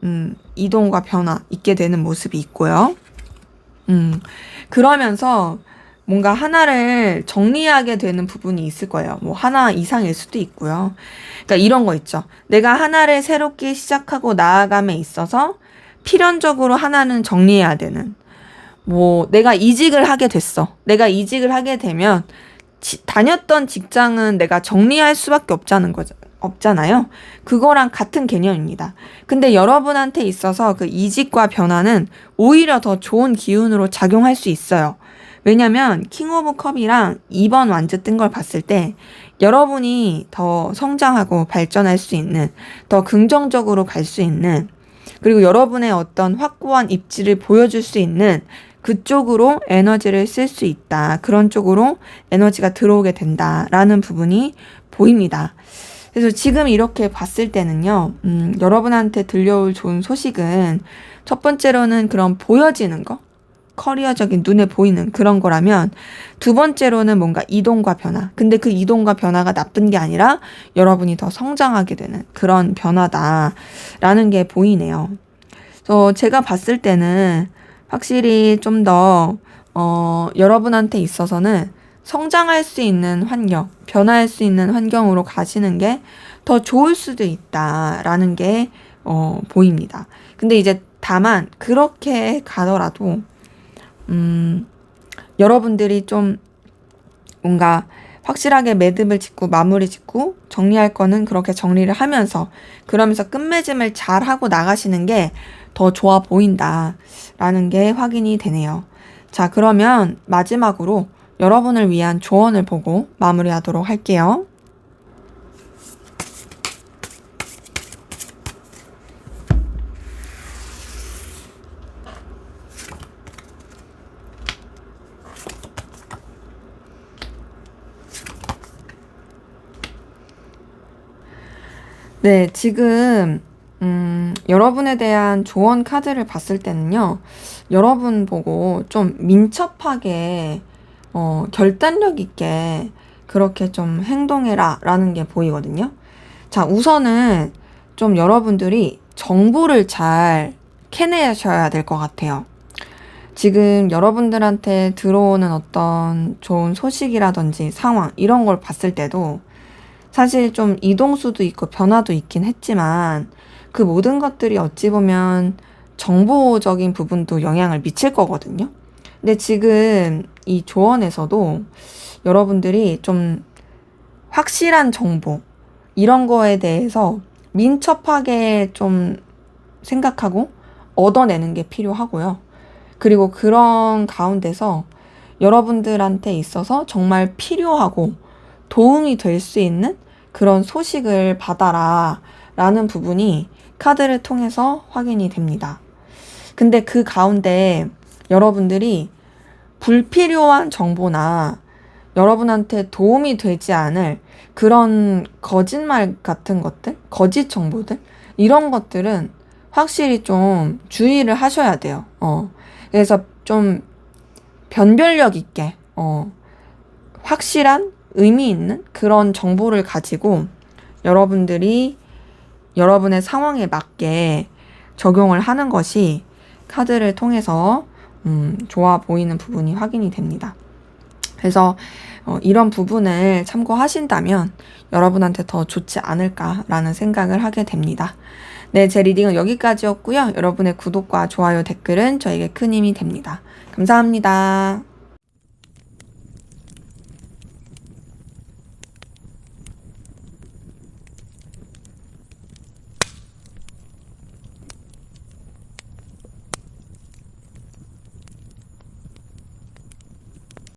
이동과 변화 있게 되는 모습이 있고요. 그러면서 뭔가 하나를 정리하게 되는 부분이 있을 거예요. 뭐 하나 이상일 수도 있고요. 그러니까 이런 거 있죠. 내가 하나를 새롭게 시작하고 나아감에 있어서 필연적으로 하나는 정리해야 되는. 뭐 내가 이직을 하게 됐어. 내가 이직을 하게 되면 다녔던 직장은 내가 정리할 수밖에 없잖아요. 그거랑 같은 개념입니다. 근데 여러분한테 있어서 그 이직과 변화는 오히려 더 좋은 기운으로 작용할 수 있어요. 왜냐면 킹 오브 컵이랑 2번 완즈 뜬 걸 봤을 때 여러분이 더 성장하고 발전할 수 있는, 더 긍정적으로 갈 수 있는, 그리고 여러분의 어떤 확고한 입지를 보여줄 수 있는 그쪽으로 에너지를 쓸 수 있다. 그런 쪽으로 에너지가 들어오게 된다라는 부분이 보입니다. 그래서 지금 이렇게 봤을 때는요, 여러분한테 들려올 좋은 소식은 첫 번째로는 그런 보여지는 거, 커리어적인 눈에 보이는 그런 거라면, 두 번째로는 뭔가 이동과 변화. 근데 그 이동과 변화가 나쁜 게 아니라 여러분이 더 성장하게 되는 그런 변화다라는 게 보이네요. 그래서 제가 봤을 때는 확실히 좀 더, 여러분한테 있어서는 성장할 수 있는 환경, 변화할 수 있는 환경으로 가시는 게 더 좋을 수도 있다라는 게, 보입니다. 근데 이제 다만, 그렇게 가더라도, 여러분들이 좀 뭔가 확실하게 매듭을 짓고 마무리 짓고 정리할 거는 그렇게 정리를 하면서, 그러면서 끝맺음을 잘 하고 나가시는 게 더 좋아 보인다라는 게 확인이 되네요. 자, 그러면 마지막으로 여러분을 위한 조언을 보고 마무리하도록 할게요. 네, 지금 여러분에 대한 조언 카드를 봤을 때는요, 여러분 보고 좀 민첩하게, 결단력 있게 그렇게 좀 행동해라 라는 게 보이거든요. 자, 우선은 좀 여러분들이 정보를 잘 캐내셔야 될 것 같아요. 지금 여러분들한테 들어오는 어떤 좋은 소식이라든지 상황, 이런 걸 봤을 때도 사실 좀 이동수도 있고 변화도 있긴 했지만 그 모든 것들이 어찌 보면 정보적인 부분도 영향을 미칠 거거든요. 근데 지금 이 조언에서도 여러분들이 좀 확실한 정보, 이런 거에 대해서 민첩하게 좀 생각하고 얻어내는 게 필요하고요. 그리고 그런 가운데서 여러분들한테 있어서 정말 필요하고 도움이 될 수 있는 그런 소식을 받아라 라는 부분이 카드를 통해서 확인이 됩니다. 근데 그 가운데 여러분들이 불필요한 정보나 여러분한테 도움이 되지 않을 그런 거짓말 같은 것들, 거짓 정보들, 이런 것들은 확실히 좀 주의를 하셔야 돼요. 그래서 좀 변별력 있게, 확실한 의미 있는 그런 정보를 가지고 여러분들이 여러분의 상황에 맞게 적용을 하는 것이 카드를 통해서 좋아 보이는 부분이 확인이 됩니다. 그래서 이런 부분을 참고하신다면 여러분한테 더 좋지 않을까라는 생각을 하게 됩니다. 네, 제 리딩은 여기까지였고요. 여러분의 구독과 좋아요, 댓글은 저에게 큰 힘이 됩니다. 감사합니다.